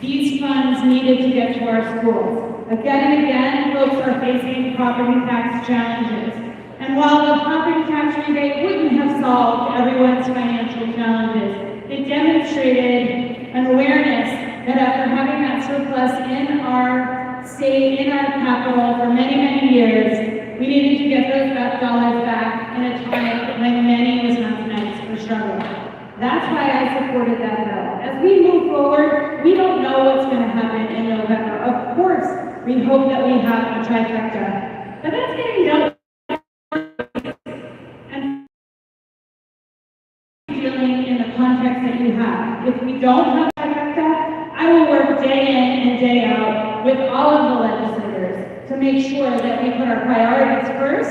These funds needed to get to our schools. Again and again, folks are facing property tax challenges. And while the property tax rebate wouldn't have solved everyone's financial challenges, it demonstrated an awareness that after having that surplus in our state, in our capital for many, many years, we needed to get those dollars back in a time when many Wisconsinites were struggling. That's why I supported that bill. As we move forward, we don't know what's going to happen in November. Of course, we hope that we have a trifecta, but that's getting dealt with. And dealing in the context that you have. If we don't have a trifecta, I will work day in and day out with all of the legislators to make sure that we put our priorities first,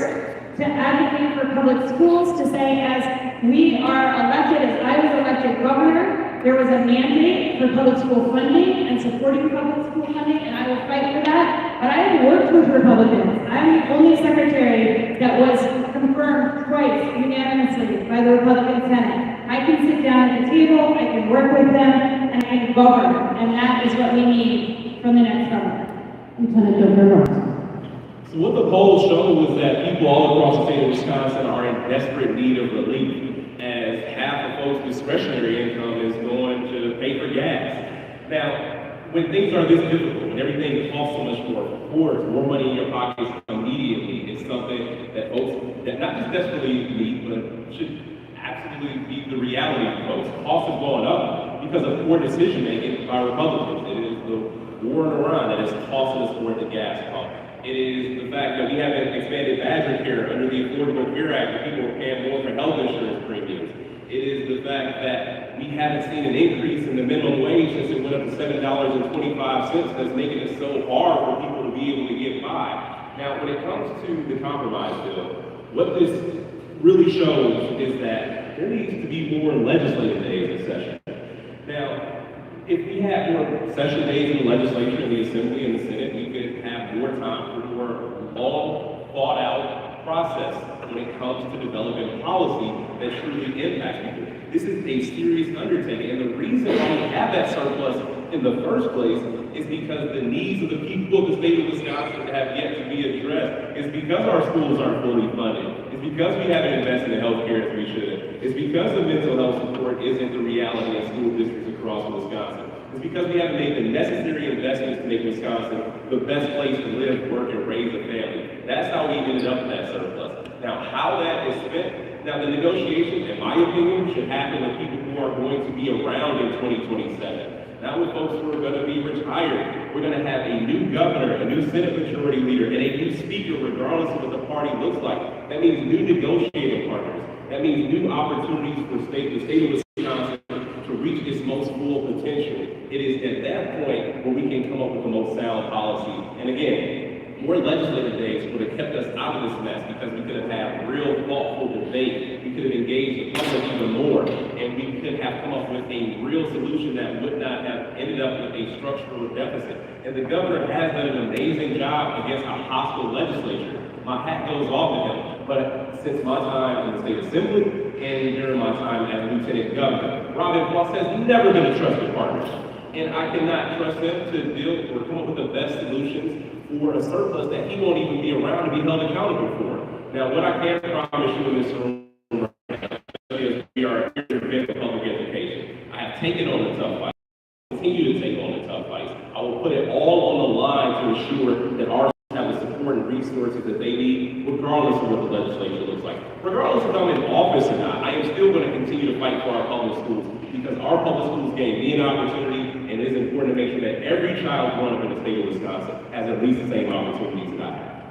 to advocate for public schools, to say as we are elected, as I was elected governor, there was a mandate for public school funding and supporting public school funding, and I will fight for that. But I have worked with Republicans. I'm the only secretary that was confirmed twice unanimously by the Republican Senate. I can sit down at the table, I can work with them, and I can govern, and that is what we need from the next government. Lieutenant Governor Barnes. So what the polls show was that people all across the state of Wisconsin are in desperate need of relief, as half of folks' discretionary income is going to pay for gas. Now, when things are this difficult, when everything costs so much more, of course, more money in your pockets immediately is something that folks that not just desperately need, but should absolutely be the reality of folks. Costs have gone up because of poor decision making by Republicans. It is the war in Iran that is costing us more at the gas pump. It is the fact that we haven't expanded Badger Care under the Affordable Care Act, and people are paying more for health insurance premiums. It is the fact that we haven't seen an increase in the minimum wage since it went up to $7.25. That's making it so hard for people to be able to get by. Now, when it comes to the compromise bill, what this really shows is that there needs to be more legislative days in session. Now, if we had more session days in the legislature, in the Assembly, and the Senate, we could have more time for more long, thought-out process when it comes to developing policy that truly impacts people. This is a serious undertaking, and the reason why we have that surplus in the first place is because the needs of the people of the state of Wisconsin have yet to be addressed. It's because our schools aren't fully funded. It's because we haven't invested in health care as we should. It's because the mental health support isn't the reality in school districts across Wisconsin. It's because we haven't made the necessary investments to make Wisconsin the best place to live, work, and raise a family. That's how we ended up in that surplus. Now, how that is spent, now the negotiations, in my opinion, should happen with people who are going to be around in 2027. Not with folks who are going to be retired. We're going to have a new governor, a new Senate Majority Leader, and a new speaker, regardless of what the party looks like. That means new negotiating partners. That means new opportunities for the state of Wisconsin to reach its most full potential. It is at that point where we can come up with the most sound policy. And again, more legislative days would have kept us out of this mess because we could have had real thoughtful debate. We could have engaged the public even more, and we could have come up with a real solution that would not have ended up with a structural deficit. And the governor has done an amazing job against a hostile legislature. My hat goes off to him. But since my time in the state assembly and during my time as lieutenant governor, Robin Floss has never been a trusted partner. And I cannot trust him to deal or come up with the best solutions for a surplus that he won't even be around to be held accountable for. Now, what I can promise you in this room is we are here to defend public education. I have taken on the tough fight. Continue to take on the tough fights. I will put it all on the line to ensure that our have the support and resources that they need, regardless of what the legislature looks like. Regardless of if I'm in office or not, I am still going to continue to fight for our public schools because our public schools gave me an opportunity, and it is important to make sure that every child growing up in the state of Wisconsin has at least the same opportunities that I have.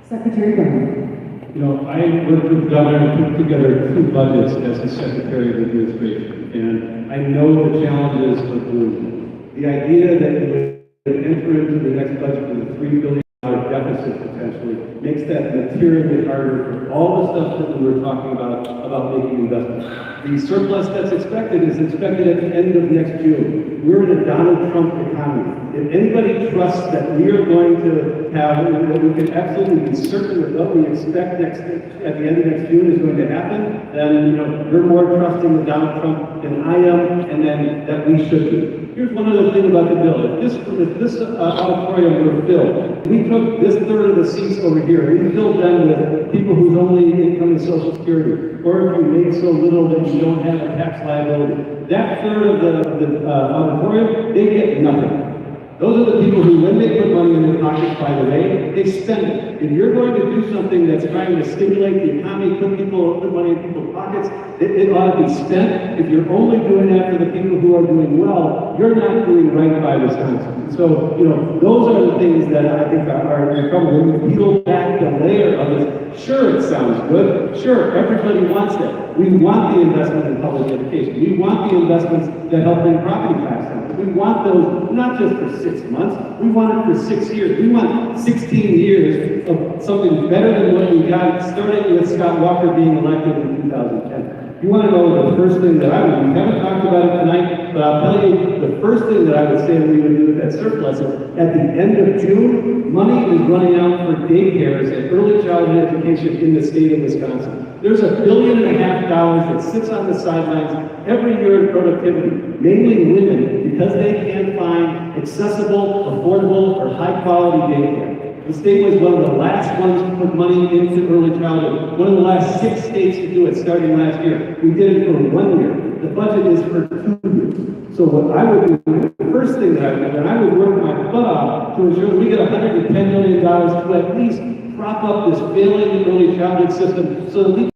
Secretary Byrne. You know, I worked with the governor to put together 2 budgets as the Secretary of Administration, and I know the challenges of doing it. The idea that you would enter into the next budget with a $3 billion deficit potentially makes that materially harder for all the stuff that we were talking about making investments. The surplus that's expected is expected at the end of next June. We're in a Donald Trump economy. If anybody trusts that we are going to have, that we can absolutely be certain that what we expect at the end of next June is going to happen, then you're more trusting in Donald Trump than I am, and then that we should be. Here's one other thing about the bill. If this auditorium were filled, we took this third of the seats over here, we filled them with people whose only income is Social Security, or if you make so little that you don't have a tax liability. That third of the auditorium, they get nothing. Those are the people who, when they put money in their pockets, by the way, they spend it. If you're going to do something that's trying to stimulate the economy, put money in people's pockets, it ought to be spent. If you're only doing that for the people who are doing well, you're not doing right by Wisconsin. So, those are the things that I think are in trouble. When you peel back the layer of it, sure, it sounds good. Sure, everybody wants that. We want the investment in public education. We want the investments that help bring property tax down. We want those not just for 6 months, we want it for 6 years. We want 16 years of something better than what we got, starting with Scott Walker being elected in 2010. You want to know the first thing that I would do? We haven't talked about it tonight, but I'll tell you the first thing that I would say we would do with that surplus is at the end of June, money is running out for daycares and early childhood education in the state of Wisconsin. There's $1.5 billion that's sits on the sidelines every year in productivity, mainly women, because they can't find accessible, affordable, or high-quality daycare. The state was one of the last ones to put money into early childhood, one of the last 6 states to do it starting last year. We did it for 1 year. The budget is for 2 years. So what I would do, the first thing that I would work my butt off to ensure that we get $110 million to at least prop up this failing early childhood system so that we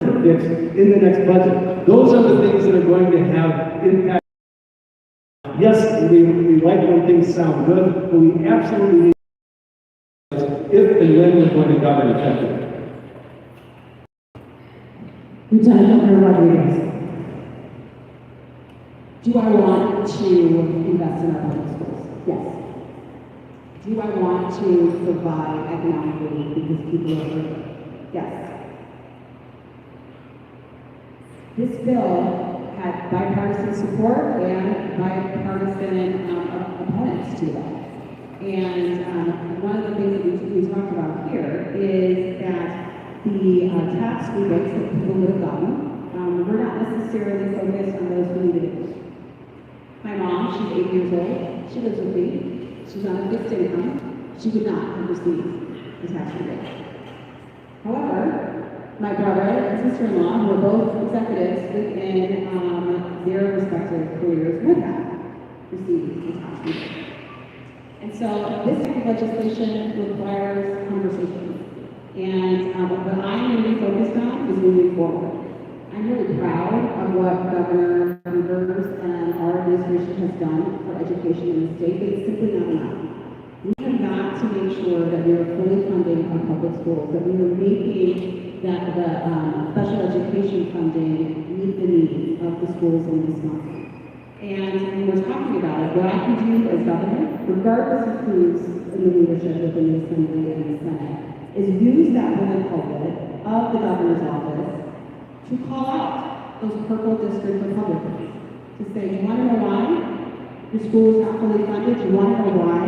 can fix in the next budget. Those are the things that are going to have impact. Yes, we like when things sound good, but we absolutely need if and when we're going to govern effectively. Lieutenant Governor Rodriguez. Do I want to invest in our public schools? Yes. Do I want to provide economically because people are hurting? Yes. This bill had bipartisan support and bipartisan opponents to that. And one of the things that we talked about here is that the tax rebates that people would have gotten were not necessarily focused on those who needed it. My mom, she's 8 years old, she lives with me, she's on a fixed income, she would not have received the tax rebate. However, my brother and sister-in-law, who are both executives within their respective careers, would have received the tax rebate. And so this type of legislation requires conversation. And what I'm really focused on is moving forward. I'm really proud of what Governor Rivers and our administration has done for education in the state, but it's simply not enough. We have got to make sure that we are fully funding our public schools, that we are making that the special education funding meet the needs of the schools in Wisconsin. And when we're talking about it, what I can do as governor, regardless of who's in the leadership within the Assembly and the Senate, is use that bullet pulpit of the governor's office to call out those purple district Republicans. To say, you want to know why your school is not fully funded? You want to know why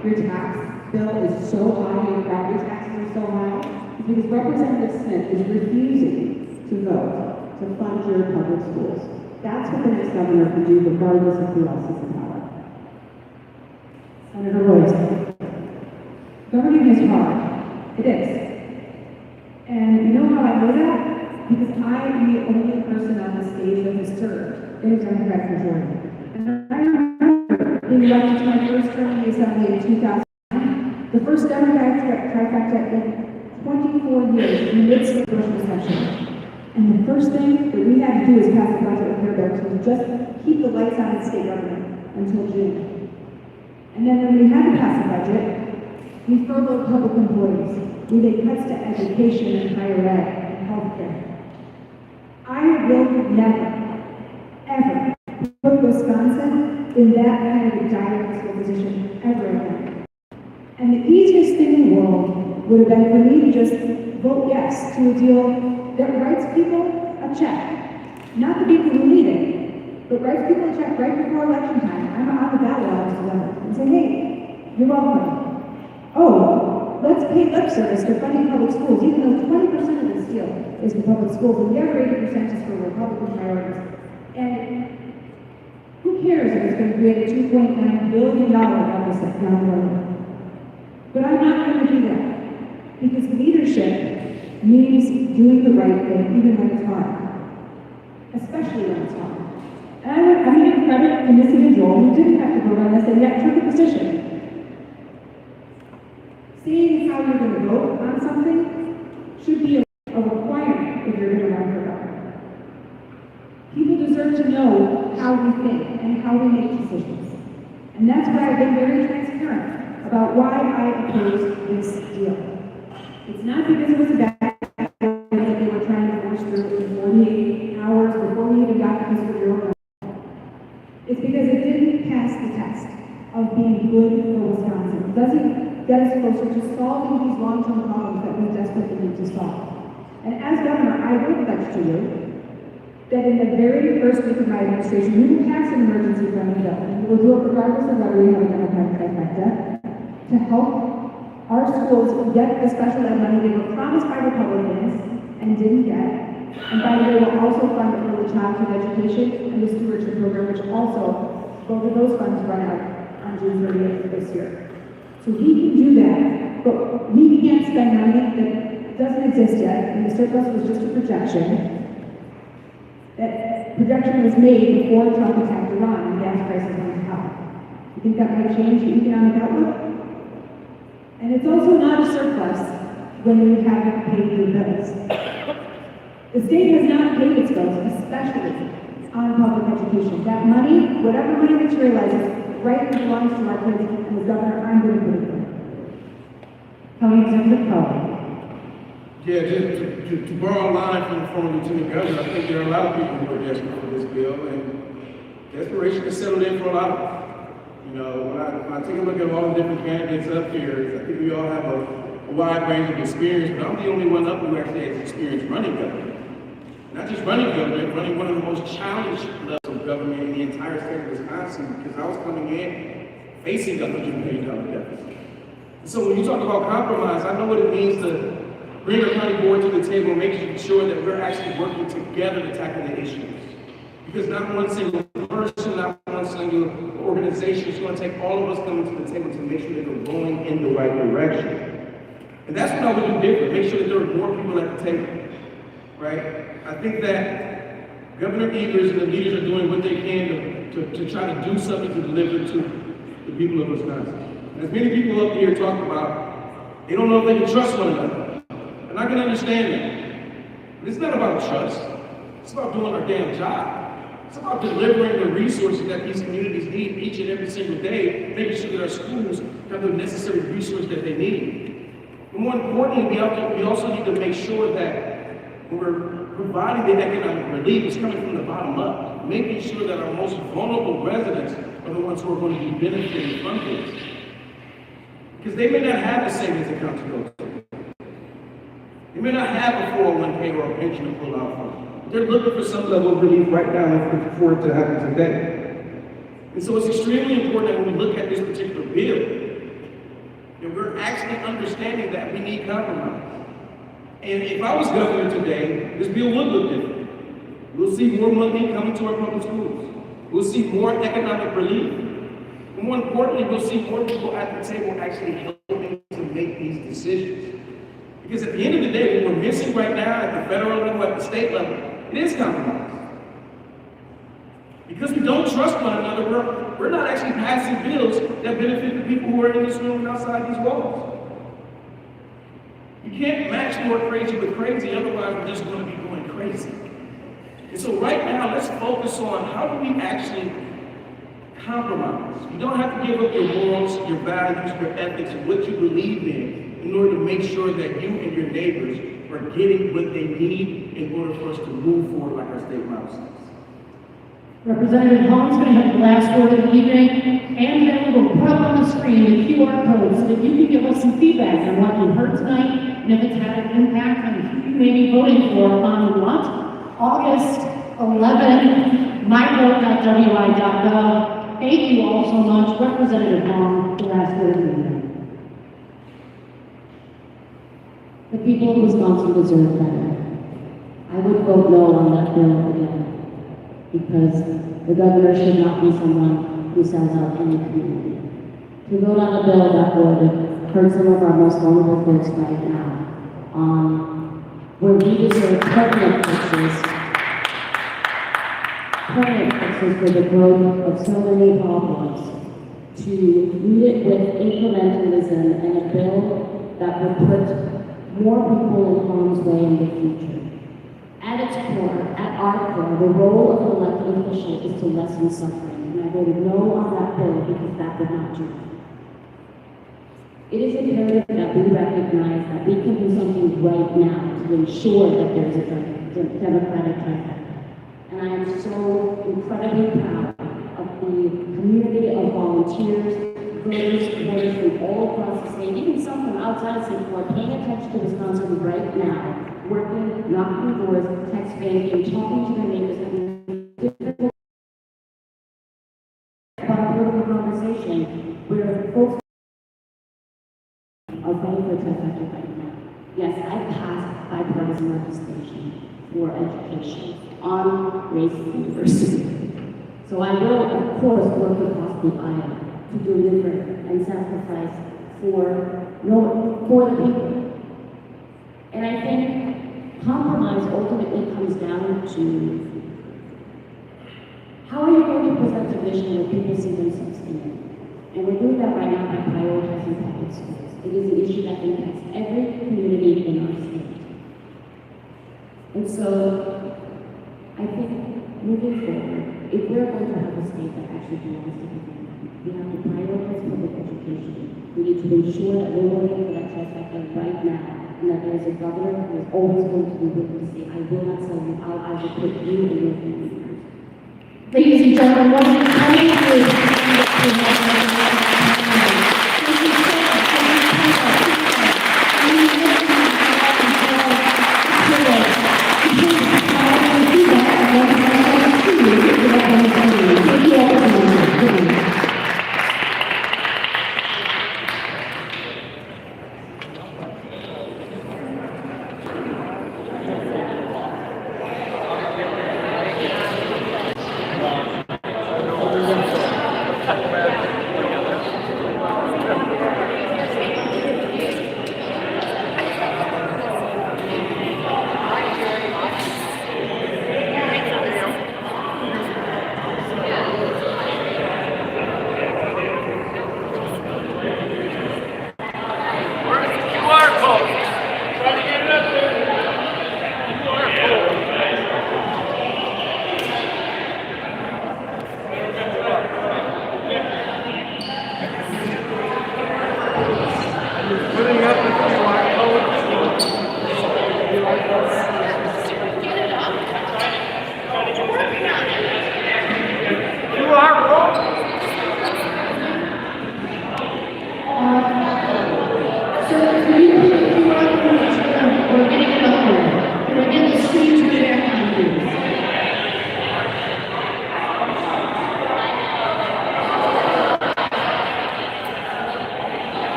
your tax bill is so high, your property taxes are so high? It's because Representative Smith is refusing to vote to fund your public schools. That's what the next governor can do, regardless of who else is in power. Senator Royce. Governing is hard. It is. And you know how I know that? Because I am the only person on the stage that has served in a Democratic majority. And I remember being elected to my first term in the Assembly in 2009, the first Democratic trifecta in 24 years in the midst of the Bush recession. And the first thing that we had to do is pass the budget repair bill to just keep the lights on in state government until June. And then when we had to pass the budget, we furloughed public employees. We made cuts to education and higher ed and healthcare. I will never, ever put Wisconsin in that kind of a dire fiscal position ever again. And the easiest thing in the world would have been for me to just vote yes to a deal that writes people a check. Not the people who need it, but writes people a check right before election time. I'm on the ballot August 11th and say, hey, you're welcome. Oh, let's pay lip service to funding public schools, even though 20% of this deal is for public schools, and the other 80% is for Republican priorities. And who cares if it's going to create a $2.9 billion deficit down the road? But I'm not going to do that, because leadership means doing the right thing, even when it's hard. Especially when it's hard. And I'm going to give credit to this individual who didn't have to vote on this and yet took a position. Seeing how you're going to vote on something should be a requirement if you're going to run for governor. People deserve to know how we think and how we make decisions. And that's why I've been very transparent about why I oppose this deal. It's not because it was a bad deal that they were trying to force through in 48 hours before we even got to this bureau. It's because it didn't pass the test of being good for Wisconsin. It doesn't get us closer to solving these long-term problems that we desperately need to solve. And as governor, I will pledge to you that in the very first week of my administration, we will pass an emergency funding bill, and we will do it regardless of whether we have a Democratic trifecta, to help our schools get the special ed money they were promised by Republicans and didn't get, And by the way, we'll also fund early childhood education and the stewardship program, which also, both of those funds run out on June 30th of this year. So we can do that, but we can't spend money that doesn't exist yet, and the surplus was just a projection. That projection was made before Trump attacked Iran and gas prices went up. You think that might change the economic outlook? And it's also not a surplus when you haven't paid your bills. The state has not paid its bills, especially on public education. That money, whatever money materializes, rightly belongs to our kids, and the governor, I'm going to put it there. County Executive Code. Yeah, just to borrow a line from the former lieutenant governor, I think there are a lot of people who are desperate for this bill, and desperation has settled in for a lot of them. You know, when I take a look at all the different candidates up here, I think we all have a wide range of experience, but I'm the only one up who actually has experience running government. Not just running government, running one of the most challenged levels of government in the entire state of Wisconsin, because I was coming in facing a $100 million deficit. So when you talk about compromise, I know what it means to bring a county board to the table and making sure that we're actually working together to tackle the issues. Because not one single person, not one single organization is going to take all of us coming to the table to make sure that we're going in the right direction. And that's what I would do different, make sure that there are more people at the table, right? I think that Governor Evers and the leaders are doing what they can to try to do something to deliver to the people of Wisconsin. As many people up here talk about, they don't know if they can trust one another. And I can understand that. But it's not about trust. It's about doing our damn job. It's about delivering the resources that these communities need each and every single day, making sure that our schools have the necessary resources that they need. But more importantly, we also need to make sure that when we're providing the economic relief, it's coming from the bottom up, making sure that our most vulnerable residents are the ones who are going to be benefiting from this. Because they may not have the savings account to go to. They may not have a 401k or a pension to pull out from. They're looking for some level of relief right now and for it to happen today. And so it's extremely important that when we look at this particular bill, that we're actually understanding that we need compromise. And if I was governor today, this bill would look different. We'll see more money coming to our public schools. We'll see more economic relief. And more importantly, we'll see more people at the table actually helping to make these decisions. Because at the end of the day, what we're missing right now at the federal level, at the state level, it is compromise. Because we don't trust one another, we're not actually passing bills that benefit the people who are in this room and outside these walls. You can't match more crazy with crazy, otherwise we're just going to be going crazy. And so right now, let's focus on how do we actually compromise. You don't have to give up your morals, your values, your ethics, and what you believe in order to make sure that you and your neighbors are getting what they need in order for us to move forward like our state model says. Representative Holmes going to have the last word of the evening, and then we will put up on the screen the QR code so that you can give us some feedback on what you heard tonight and if it's had an impact on who you may be voting for on what? August 11, myvote.wi.gov. Thank you all so much. Representative Holmes, the last word of the evening. The people of Wisconsin deserve better. I would vote no on that bill again, because the governor should not be someone who sells out any community. To vote on a bill that would hurt some of our most vulnerable folks right now, where we deserve permanent fixes for the growth of so many problems, to meet it with incrementalism and a bill that would put more people in harm's way in the future. At its core, at our core, the role of an elected official is to lessen suffering, and I voted no on that bill because that would not do it. It is imperative that we recognize that we can do something right now to ensure that there is a democratic trifecta. And I am so incredibly proud of the community of volunteers, voters, supporters from all across the state, even some from outside the state who are paying attention to Wisconsin right now, working, knocking doors, texting, and talking to their neighbors, and about political conversation where folks are voting for trifecta right now. Yes, I passed bipartisan legislation. for education on Grace University. So I will, of course, work across the aisle to deliver and sacrifice for the people. And I think compromise ultimately comes down to how are you going to present a vision where people see themselves in it? And we're doing that right now by prioritizing public schools. It is an issue that impacts every community in our state. And so, I think moving forward, if we're going to have a state that actually belongs to everyone, we have to prioritize public education. We need to ensure that we're working for that trifecta right now, and that there is a governor who is always going to be willing to say, I will not sell you out, I will put you and your family first. Ladies and gentlemen, what is coming through?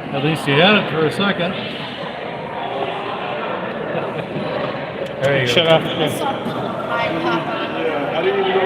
At least you had it for a second. There you go. Shut up. I didn't even